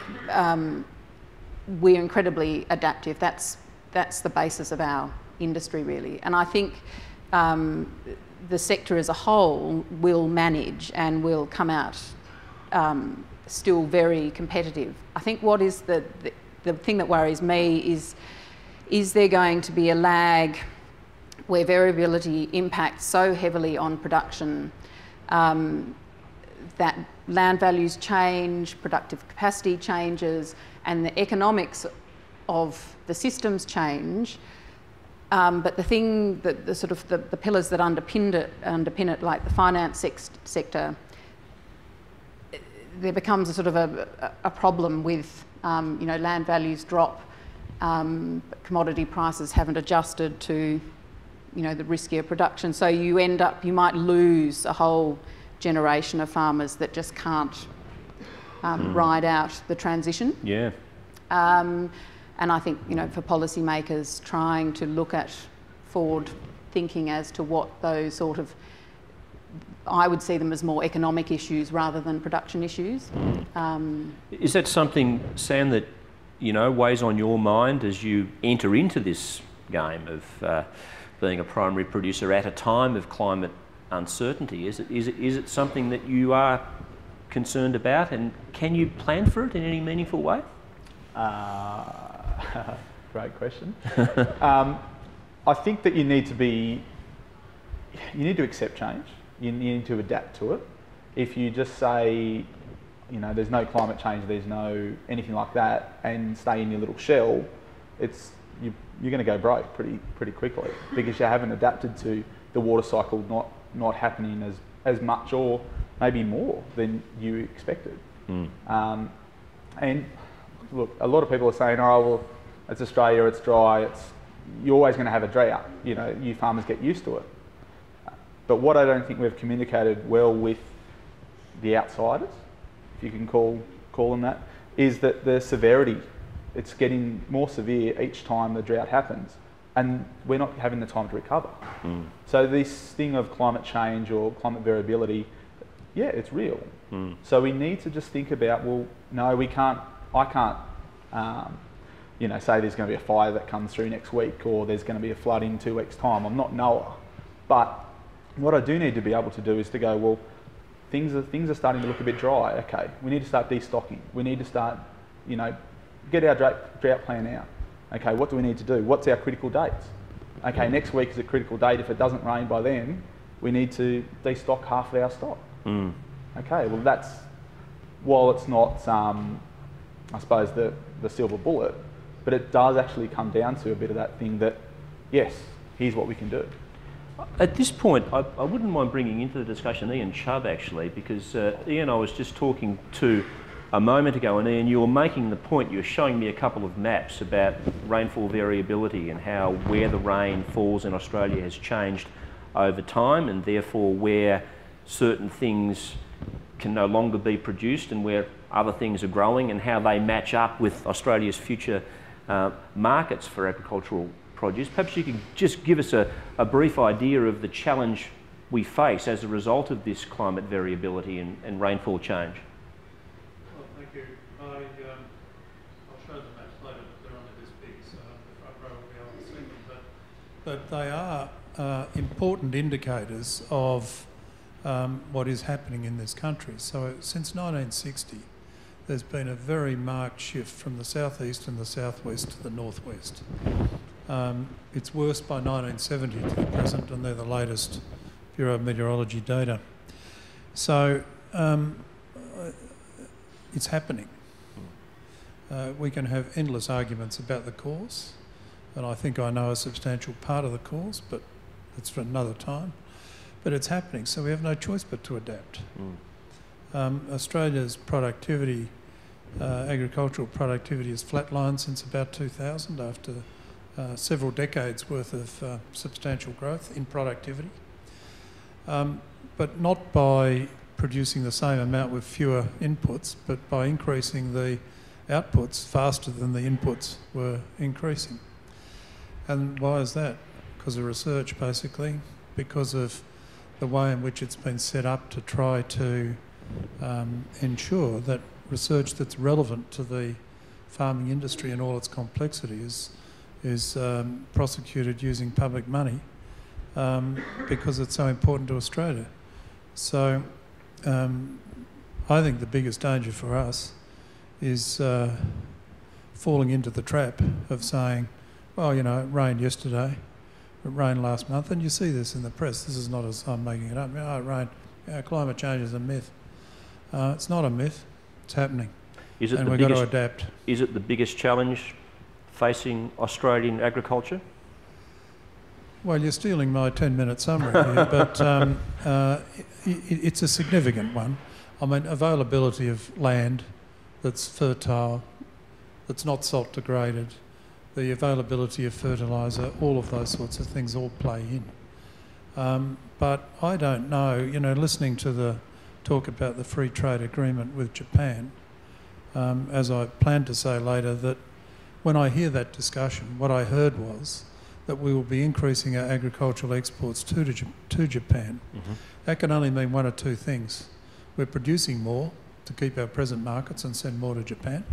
we're incredibly adaptive. That's the basis of our industry, really. And I think the sector as a whole will manage and will come out still very competitive. I think what is the thing that worries me is there going to be a lag where variability impacts so heavily on production that land values change, productive capacity changes, and the economics of the systems change, but the thing that the pillars that underpin it, like the finance sector, there becomes a sort of a problem with land values drop, commodity prices haven't adjusted to the riskier production, so you might lose a whole generation of farmers that just can't ride out the transition. Yeah. And I think, for policymakers trying to look at forward thinking as to what those sort of I would see them as more economic issues rather than production issues. Is that something, Sam, that weighs on your mind as you enter into this game of being a primary producer at a time of climate uncertainty? Is it something that you are concerned about, and can you plan for it in any meaningful way? Great question. I think that you need to accept change. You need to adapt to it. If you just say, there's no climate change, there's no anything like that, and stay in your little shell, you're going to go broke pretty quickly, because you haven't adapted to the water cycle not happening as much or maybe more than you expected. And look, a lot of people are saying, oh, well, it's Australia, it's dry, you're always going to have a drought. You farmers get used to it. But what I don't think we've communicated well with the outsiders, if you can call them that, is that the severity, it's getting more severe each time the drought happens, and we're not having the time to recover. So this thing of climate change or climate variability, yeah, it's real. So we need to just think about, well, no, I can't say there's going to be a fire that comes through next week, or there's going to be a flood in 2 weeks' time. I'm not Noah. But what I do need to be able to do is to go, well, things are starting to look a bit dry. Okay, we need to start destocking. We need to start, get our drought plan out. Okay, what do we need to do? What's our critical dates? Okay, next week is a critical date. If it doesn't rain by then, we need to destock half of our stock. Okay, well while it's not, I suppose, the silver bullet, but it does actually come down to a bit of that thing that, yes, here's what we can do. At this point, I wouldn't mind bringing into the discussion Ian Chubb, actually, because Ian, I was just talking to a moment ago, and Ian, you were making the point, you were showing me a couple of maps about rainfall variability and how where the rain falls in Australia has changed over time, and therefore where certain things can no longer be produced and where other things are growing, and how they match up with Australia's future markets for agricultural produce. Perhaps you could just give us a brief idea of the challenge we face as a result of this climate variability and rainfall change. Well, thank you. I'll show the maps later, but they're only this big, so the front row will be able to see them. But they are important indicators of what is happening in this country. So since 1960, there's been a very marked shift from the southeast and the southwest to the northwest. It's worse by 1970 to the present, and they're the latest Bureau of Meteorology data. So it's happening. We can have endless arguments about the cause, and I think I know a substantial part of the cause, but that's for another time. But it's happening, so we have no choice but to adapt. Australia's productivity, agricultural productivity, has flatlined since about 2000 after several decades worth of substantial growth in productivity, but not by producing the same amount with fewer inputs, but by increasing the outputs faster than the inputs were increasing. And why is that? Because of research, basically, because of the way in which it's been set up to try to ensure that research that's relevant to the farming industry and all its complexity is prosecuted using public money because it's so important to Australia. So I think the biggest danger for us is falling into the trap of saying, well, it rained yesterday, it rained last month, and you see this in the press. This is not as I'm making it up. It rained. Climate change is a myth. It's not a myth. It's happening. And we've got to adapt. Is it the biggest challenge facing Australian agriculture? Well, you're stealing my 10-minute summary here, but it's a significant one. I mean, availability of land that's fertile, that's not salt degraded, the availability of fertiliser, all of those sorts of things all play in. But I don't know, listening to the talk about the free trade agreement with Japan, as I plan to say later, that when I hear that discussion, what I heard was that we will be increasing our agricultural exports to Japan. That can only mean one of two things. We're producing more to keep our present markets and send more to Japan,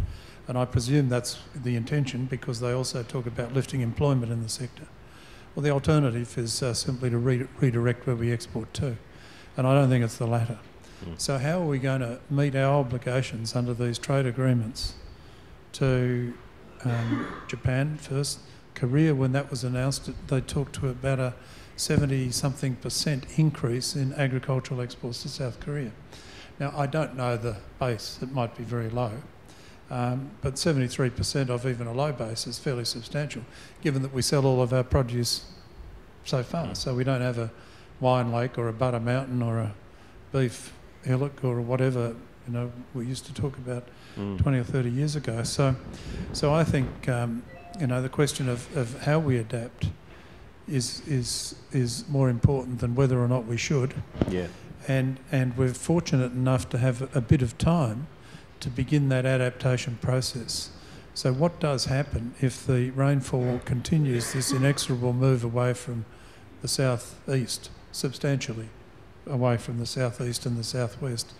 and I presume that's the intention because they also talk about lifting employment in the sector. Well, the alternative is simply to redirect where we export to, and I don't think it's the latter. So how are we going to meet our obligations under these trade agreements to Japan first? Korea, when that was announced, they talked to about a 70-something% increase in agricultural exports to South Korea. Now, I don't know the base, it might be very low, but 73% of even a low base is fairly substantial, given that we sell all of our produce so far. So we don't have a wine lake or a butter mountain or a beef hillock or whatever, you know, we used to talk about 20 or 30 years ago. So I think, you know, the question of how we adapt is more important than whether or not we should. Yeah. And we're fortunate enough to have a bit of time to begin that adaptation process. So what does happen if the rainfall continues this inexorable move away from the southeast, substantially away from the southeast and the southwest?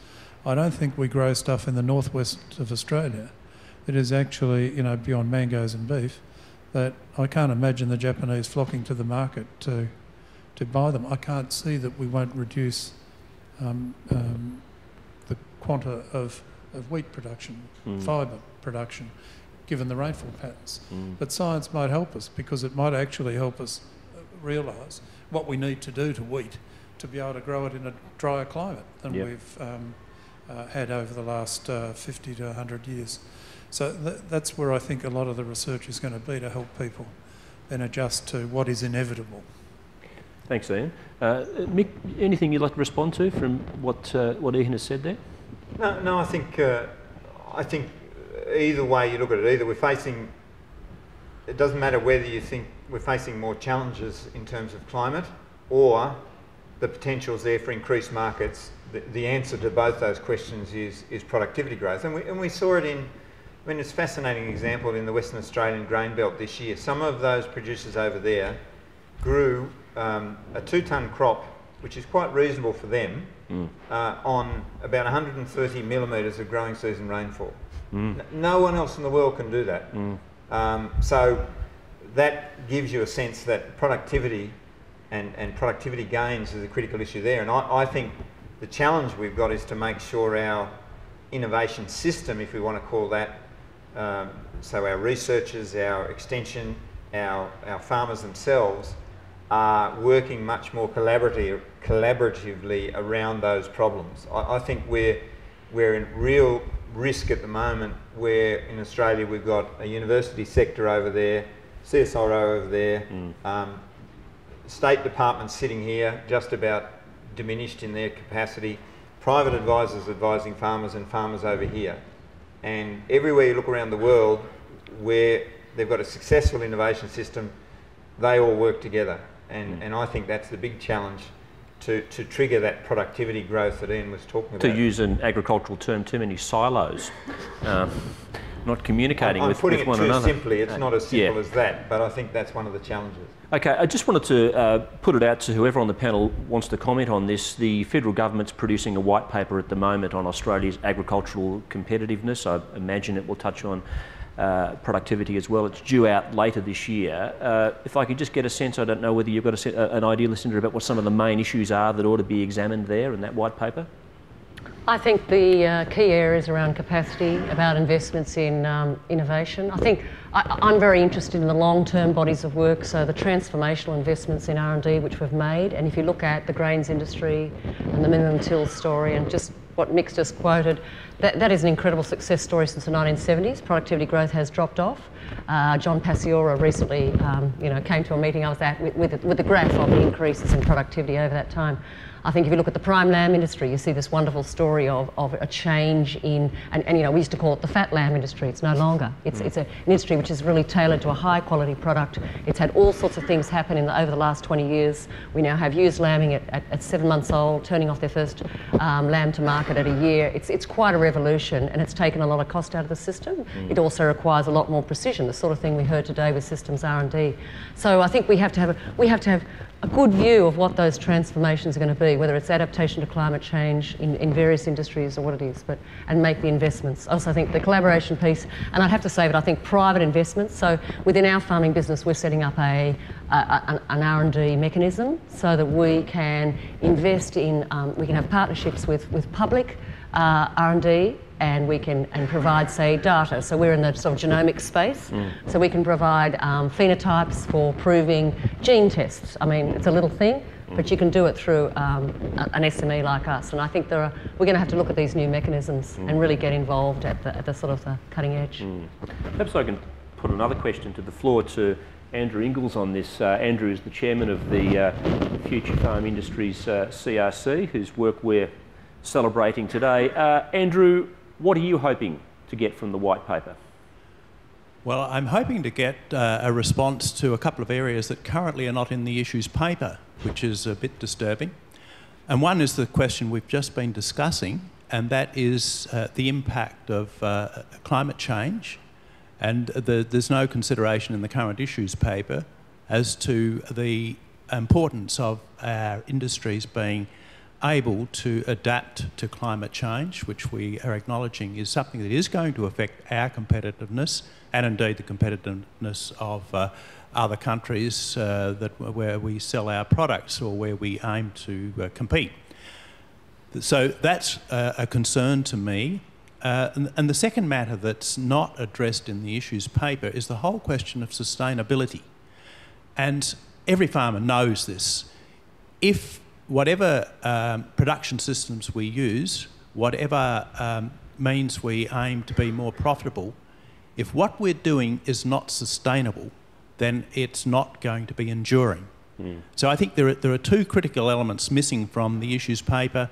I don't think we grow stuff in the northwest of Australia that is actually, you know, beyond mangoes and beef, that I can't imagine the Japanese flocking to the market to buy them. I can't see that we won't reduce the quanta of wheat production, fibre production, given the rainfall patterns. But science might help us, because it might actually help us realise what we need to do to wheat to be able to grow it in a drier climate than we've had over the last 50 to 100 years. So that's where I think a lot of the research is going to be, to help people then adjust to what is inevitable. Thanks, Ian. Mick, anything you'd like to respond to from what Ian has said there? No, I think either way you look at it, either we're facing, it doesn't matter whether you think we're facing more challenges in terms of climate or the potential's there for increased markets. The answer to both those questions is productivity growth. And we saw it in, I mean, it's a fascinating example in the Western Australian grain belt this year. Some of those producers over there grew a 2-tonne crop, which is quite reasonable for them, on about 130 millimetres of growing season rainfall. No one else in the world can do that. So that gives you a sense that productivity and productivity gains is a critical issue there. And I think the challenge we've got is to make sure our innovation system, if we want to call that, so our researchers, our extension, our farmers themselves, are working much more collaboratively around those problems. I think we're in real risk at the moment, where in Australia we've got a university sector over there, CSIRO over there, state departments sitting here just about diminished in their capacity, private advisors advising farmers, and farmers over here. And everywhere you look around the world where they've got a successful innovation system, they all work together. And I think that's the big challenge, to trigger that productivity growth that Ian was talking about. To use an agricultural term, too many silos, not communicating with one another. I'm putting it too simply. It's not as simple as that, but I think that's one of the challenges. Okay, I just wanted to put it out to whoever on the panel wants to comment on this. The federal government's producing a white paper at the moment on Australia's agricultural competitiveness. I imagine it will touch on productivity as well. It's due out later this year. If I could just get a sense, I don't know whether you've got an idea, listener, about what some of the main issues are that ought to be examined there in that white paper? I think the key areas around capacity, about investments in innovation. I think I'm very interested in the long-term bodies of work, so the transformational investments in R&D which we've made. And if you look at the grains industry and the minimum till story, and just what Mick's just quoted, that is an incredible success story since the 1970s. Productivity growth has dropped off. John Paciora recently came to a meeting I was at with the graph of the increases in productivity over that time. I think if you look at the prime lamb industry, you see this wonderful story of a change in, and you know, we used to call it the fat lamb industry. It's no longer. It's an industry which is really tailored to a high quality product. It's had all sorts of things happen over the last 20 years. We now have used lambing at 7 months old, turning off their first lamb to market at a year. It's quite a revolution, and it's taken a lot of cost out of the system. It also requires a lot more precision, the sort of thing we heard today with systems R&D. So I think we have to have a good view of what those transformations are going to be, whether it's adaptation to climate change in various industries or what it is, and make the investments. I also think the collaboration piece, and I'd have to say that I think private investments, so within our farming business we're setting up an R&D mechanism so that we can invest in, we can have partnerships with public R&D, and we can provide, say, data. So we're in the sort of genomic space, so we can provide phenotypes for proving gene tests. I mean, it's a little thing, but you can do it through an SME like us. And I think we're going to have to look at these new mechanisms and really get involved at the sort of the cutting edge. Perhaps I can put another question to the floor to Andrew Inglis on this. Andrew is the chairman of the Future Farm Industries CRC, whose work we're celebrating today. Andrew, what are you hoping to get from the white paper? Well, I'm hoping to get a response to a couple of areas that currently are not in the issues paper, which is a bit disturbing. And one is the question we've just been discussing, and that is the impact of climate change. And there's no consideration in the current issues paper as to the importance of our industries being able to adapt to climate change, which we are acknowledging is something that is going to affect our competitiveness and indeed the competitiveness of other countries where we sell our products or where we aim to compete. So that's a concern to me. And the second matter that's not addressed in the issues paper is the whole question of sustainability. And every farmer knows this. If whatever production systems we use, whatever means we aim to be more profitable, if what we're doing is not sustainable, then it's not going to be enduring. So I think there are two critical elements missing from the issues paper.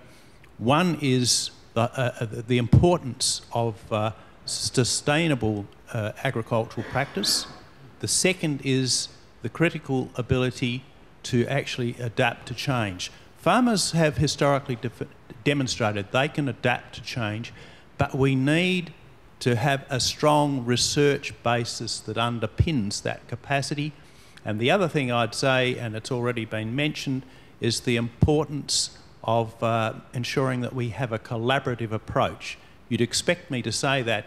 One is the importance of sustainable agricultural practice. The second is the critical ability to actually adapt to change. Farmers have historically demonstrated they can adapt to change, but we need to have a strong research basis that underpins that capacity. And the other thing I'd say, and it's already been mentioned, is the importance of ensuring that we have a collaborative approach. You'd expect me to say that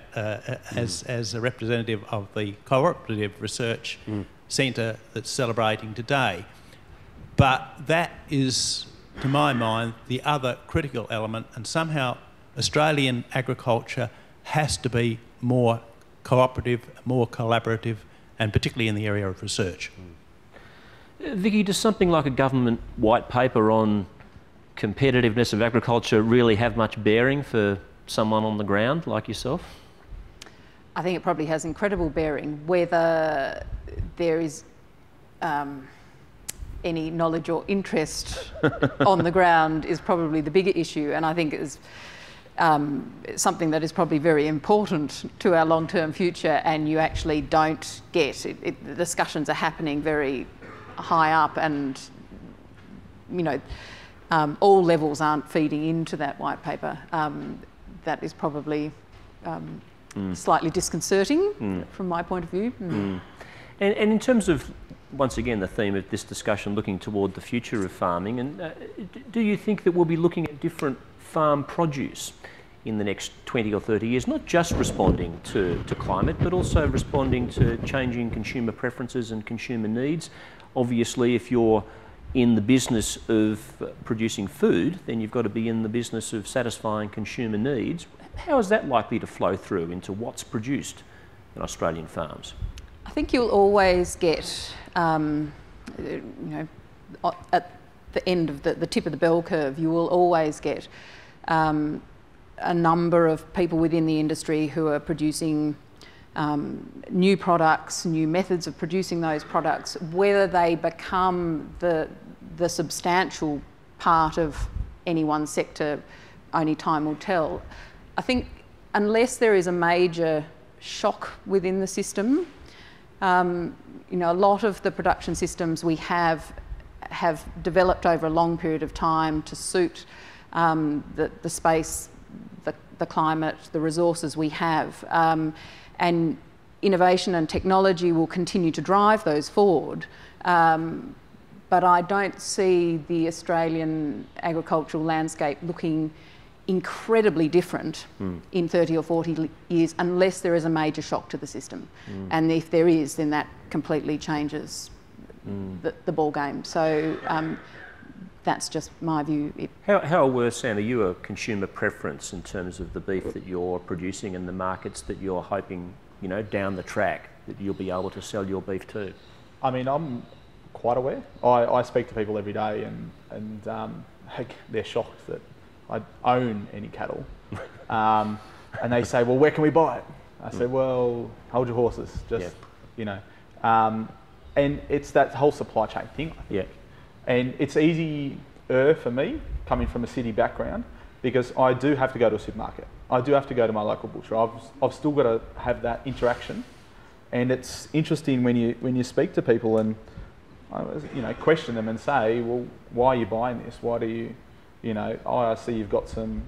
as a representative of the Cooperative Research Centre that's celebrating today. But that is, to my mind, the other critical element, and somehow Australian agriculture has to be more cooperative, more collaborative, and particularly in the area of research. Vicky, does something like a government white paper on competitiveness of agriculture really have much bearing for someone on the ground like yourself? I think it probably has incredible bearing. Whether there is any knowledge or interest on the ground is probably the bigger issue, and I think it's something that is probably very important to our long-term future, and you actually don't get it. The discussions are happening very high up, and you know, all levels aren't feeding into that white paper. That is probably slightly disconcerting from my point of view. And in terms of, once again, the theme of this discussion, looking toward the future of farming, and do you think that we'll be looking at different farm produce in the next 20 or 30 years, not just responding to climate, but also responding to changing consumer preferences and consumer needs? Obviously, if you're in the business of producing food, then you've got to be in the business of satisfying consumer needs. How is that likely to flow through into what's produced in Australian farms? I think you'll always get, you know, at the end of the tip of the bell curve, you will always get a number of people within the industry who are producing new products, new methods of producing those products. Whether they become the substantial part of any one sector, only time will tell. I think unless there is a major shock within the system, you know, a lot of the production systems we have developed over a long period of time to suit the space, the climate, the resources we have. And innovation and technology will continue to drive those forward. But I don't see the Australian agricultural landscape looking incredibly different in 30 or 40 years unless there is a major shock to the system. And if there is, then that completely changes the ball game. So that's just my view. How aware, Sam, are you of consumer preference in terms of the beef that you're producing and the markets that you're hoping, you know, down the track that you'll be able to sell your beef to? I mean, I'm quite aware. I speak to people every day and they're shocked that I own any cattle. And they say, well, where can we buy it? I said, well, hold your horses, just, you know. And it's that whole supply chain thing, I think. And it's easier for me, coming from a city background, because I do have to go to a supermarket. I do have to go to my local butcher. I've still got to have that interaction. And it's interesting when you speak to people and, you know, question them and say, well, why are you buying this? Why do you know, oh, I see you've got some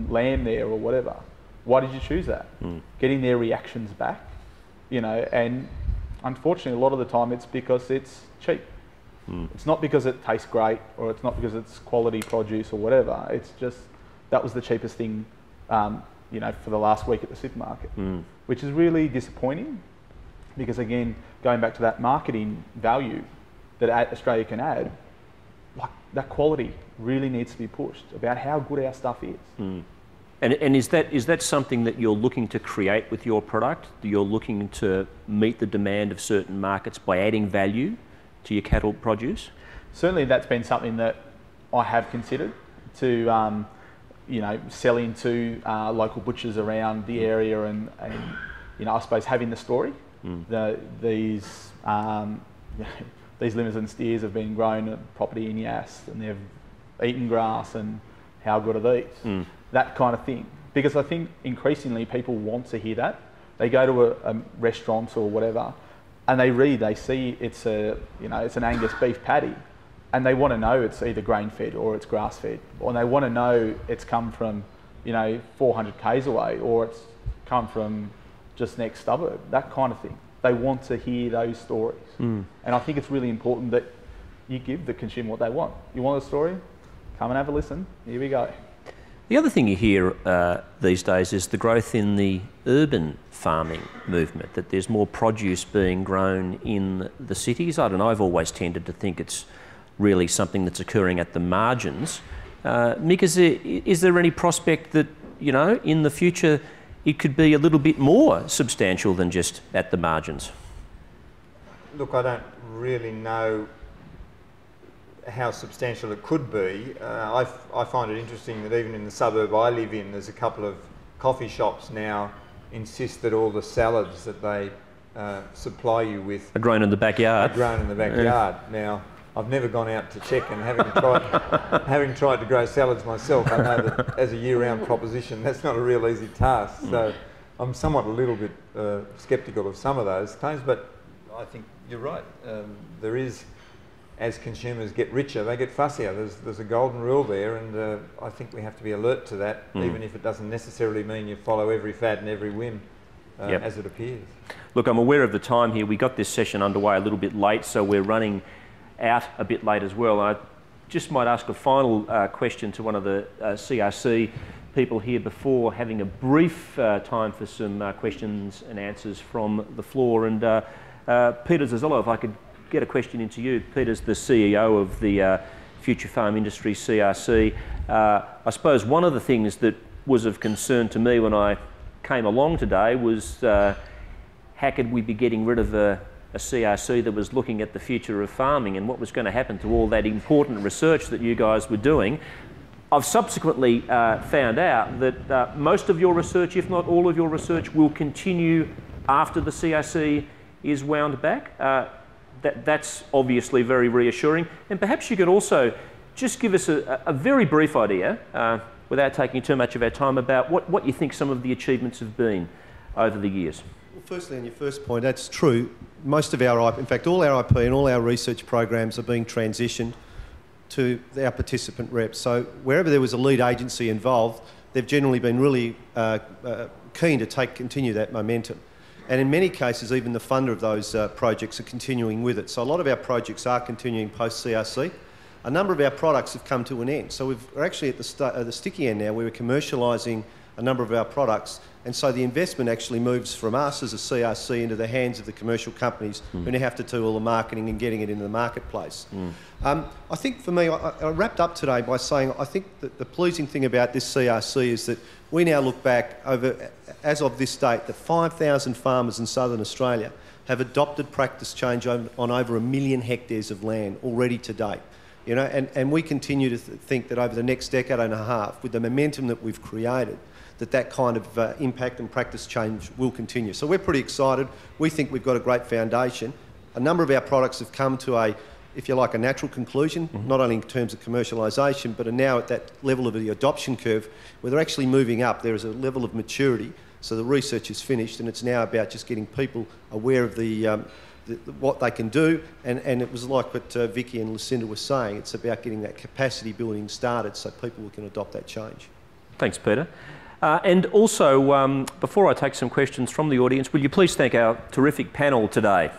lamb there or whatever. Why did you choose that? Getting their reactions back, you know, and unfortunately a lot of the time it's because it's cheap. It's not because it tastes great or it's not because it's quality produce or whatever. It's just, that was the cheapest thing, you know, for the last week at the supermarket, which is really disappointing because again, going back to that marketing value that Australia can add, like that quality really needs to be pushed about how good our stuff is. And is that something that you're looking to create with your product? You're looking to meet the demand of certain markets by adding value to your cattle produce? Certainly that's been something that I have considered to, you know, selling to local butchers around the area and you know, I suppose having the story. These Limousin steers have been grown at property in Yass and they've eaten grass and how good are these? That kind of thing. Because I think increasingly people want to hear that. They go to a restaurant or whatever and they see it's it's an Angus beef patty and they want to know it's either grain fed or it's grass fed, or they want to know it's come from, you know, 400 k's away or it's come from just next suburb, that kind of thing. They want to hear those stories. And I think it's really important that you give the consumer what they want. You want a story? Come and have a listen. Here we go. The other thing you hear these days is the growth in the urban farming movement, that there's more produce being grown in the cities. I don't know, I've always tended to think it's really something that's occurring at the margins. Mick, is there any prospect that, you know, in the future it could be a little bit more substantial than just at the margins? Look, I don't really know how substantial it could be. I find it interesting that even in the suburb I live in, there's a couple of coffee shops now insist that all the salads that they supply you with are grown in the backyard. Are grown in the backyard. Now, I've never gone out to check, and having tried to grow salads myself, I know that as a year-round proposition, that's not a real easy task. So I'm somewhat a little bit sceptical of some of those claims, but I think you're right. There is, as consumers get richer, they get fussier. There's a golden rule there, and I think we have to be alert to that, even if it doesn't necessarily mean you follow every fad and every whim as it appears. Look, I'm aware of the time here. We got this session underway a little bit late, so we're running out a bit late as well. I just might ask a final question to one of the CRC people here before having a brief time for some questions and answers from the floor. And Peter Zurzolo, if I could get a question into you. Peter's the CEO of the Future Farm Industry CRC. I suppose one of the things that was of concern to me when I came along today was how could we be getting rid of a CRC that was looking at the future of farming and what was going to happen to all that important research that you guys were doing. I've subsequently found out that most of your research, if not all of your research, will continue after the CRC is wound back. That's obviously very reassuring. And perhaps you could also just give us a very brief idea, without taking too much of our time, about what you think some of the achievements have been over the years. Well, firstly, on your first point, that's true. Most of our IP, in fact, all our IP and all our research programs are being transitioned to our participant reps. So wherever there was a lead agency involved, they've generally been really keen to continue that momentum. And in many cases, even the funder of those projects are continuing with it. So a lot of our projects are continuing post-CRC. A number of our products have come to an end. So we're actually at the sticky end now, where we're commercialising a number of our products. And so the investment actually moves from us as a CRC into the hands of the commercial companies who now have to do all the marketing and getting it into the marketplace. I think for me, I wrapped up today by saying I think that the pleasing thing about this CRC is that we now look back over, as of this date, that 5,000 farmers in southern Australia have adopted practice change on over 1 million hectares of land already to date. You know, and we continue to think that over the next decade and a half, with the momentum that we've created, that kind of impact and practice change will continue. So we're pretty excited. We think we've got a great foundation. A number of our products have come to a, if you like, a natural conclusion, not only in terms of commercialisation, but are now at that level of the adoption curve where they're actually moving up. There is a level of maturity. So the research is finished, and it's now about just getting people aware of what they can do. And it was like what Vicky and Lucinda were saying. It's about getting that capacity building started so people can adopt that change. Thanks, Peter. And also, before I take some questions from the audience, will you please thank our terrific panel today?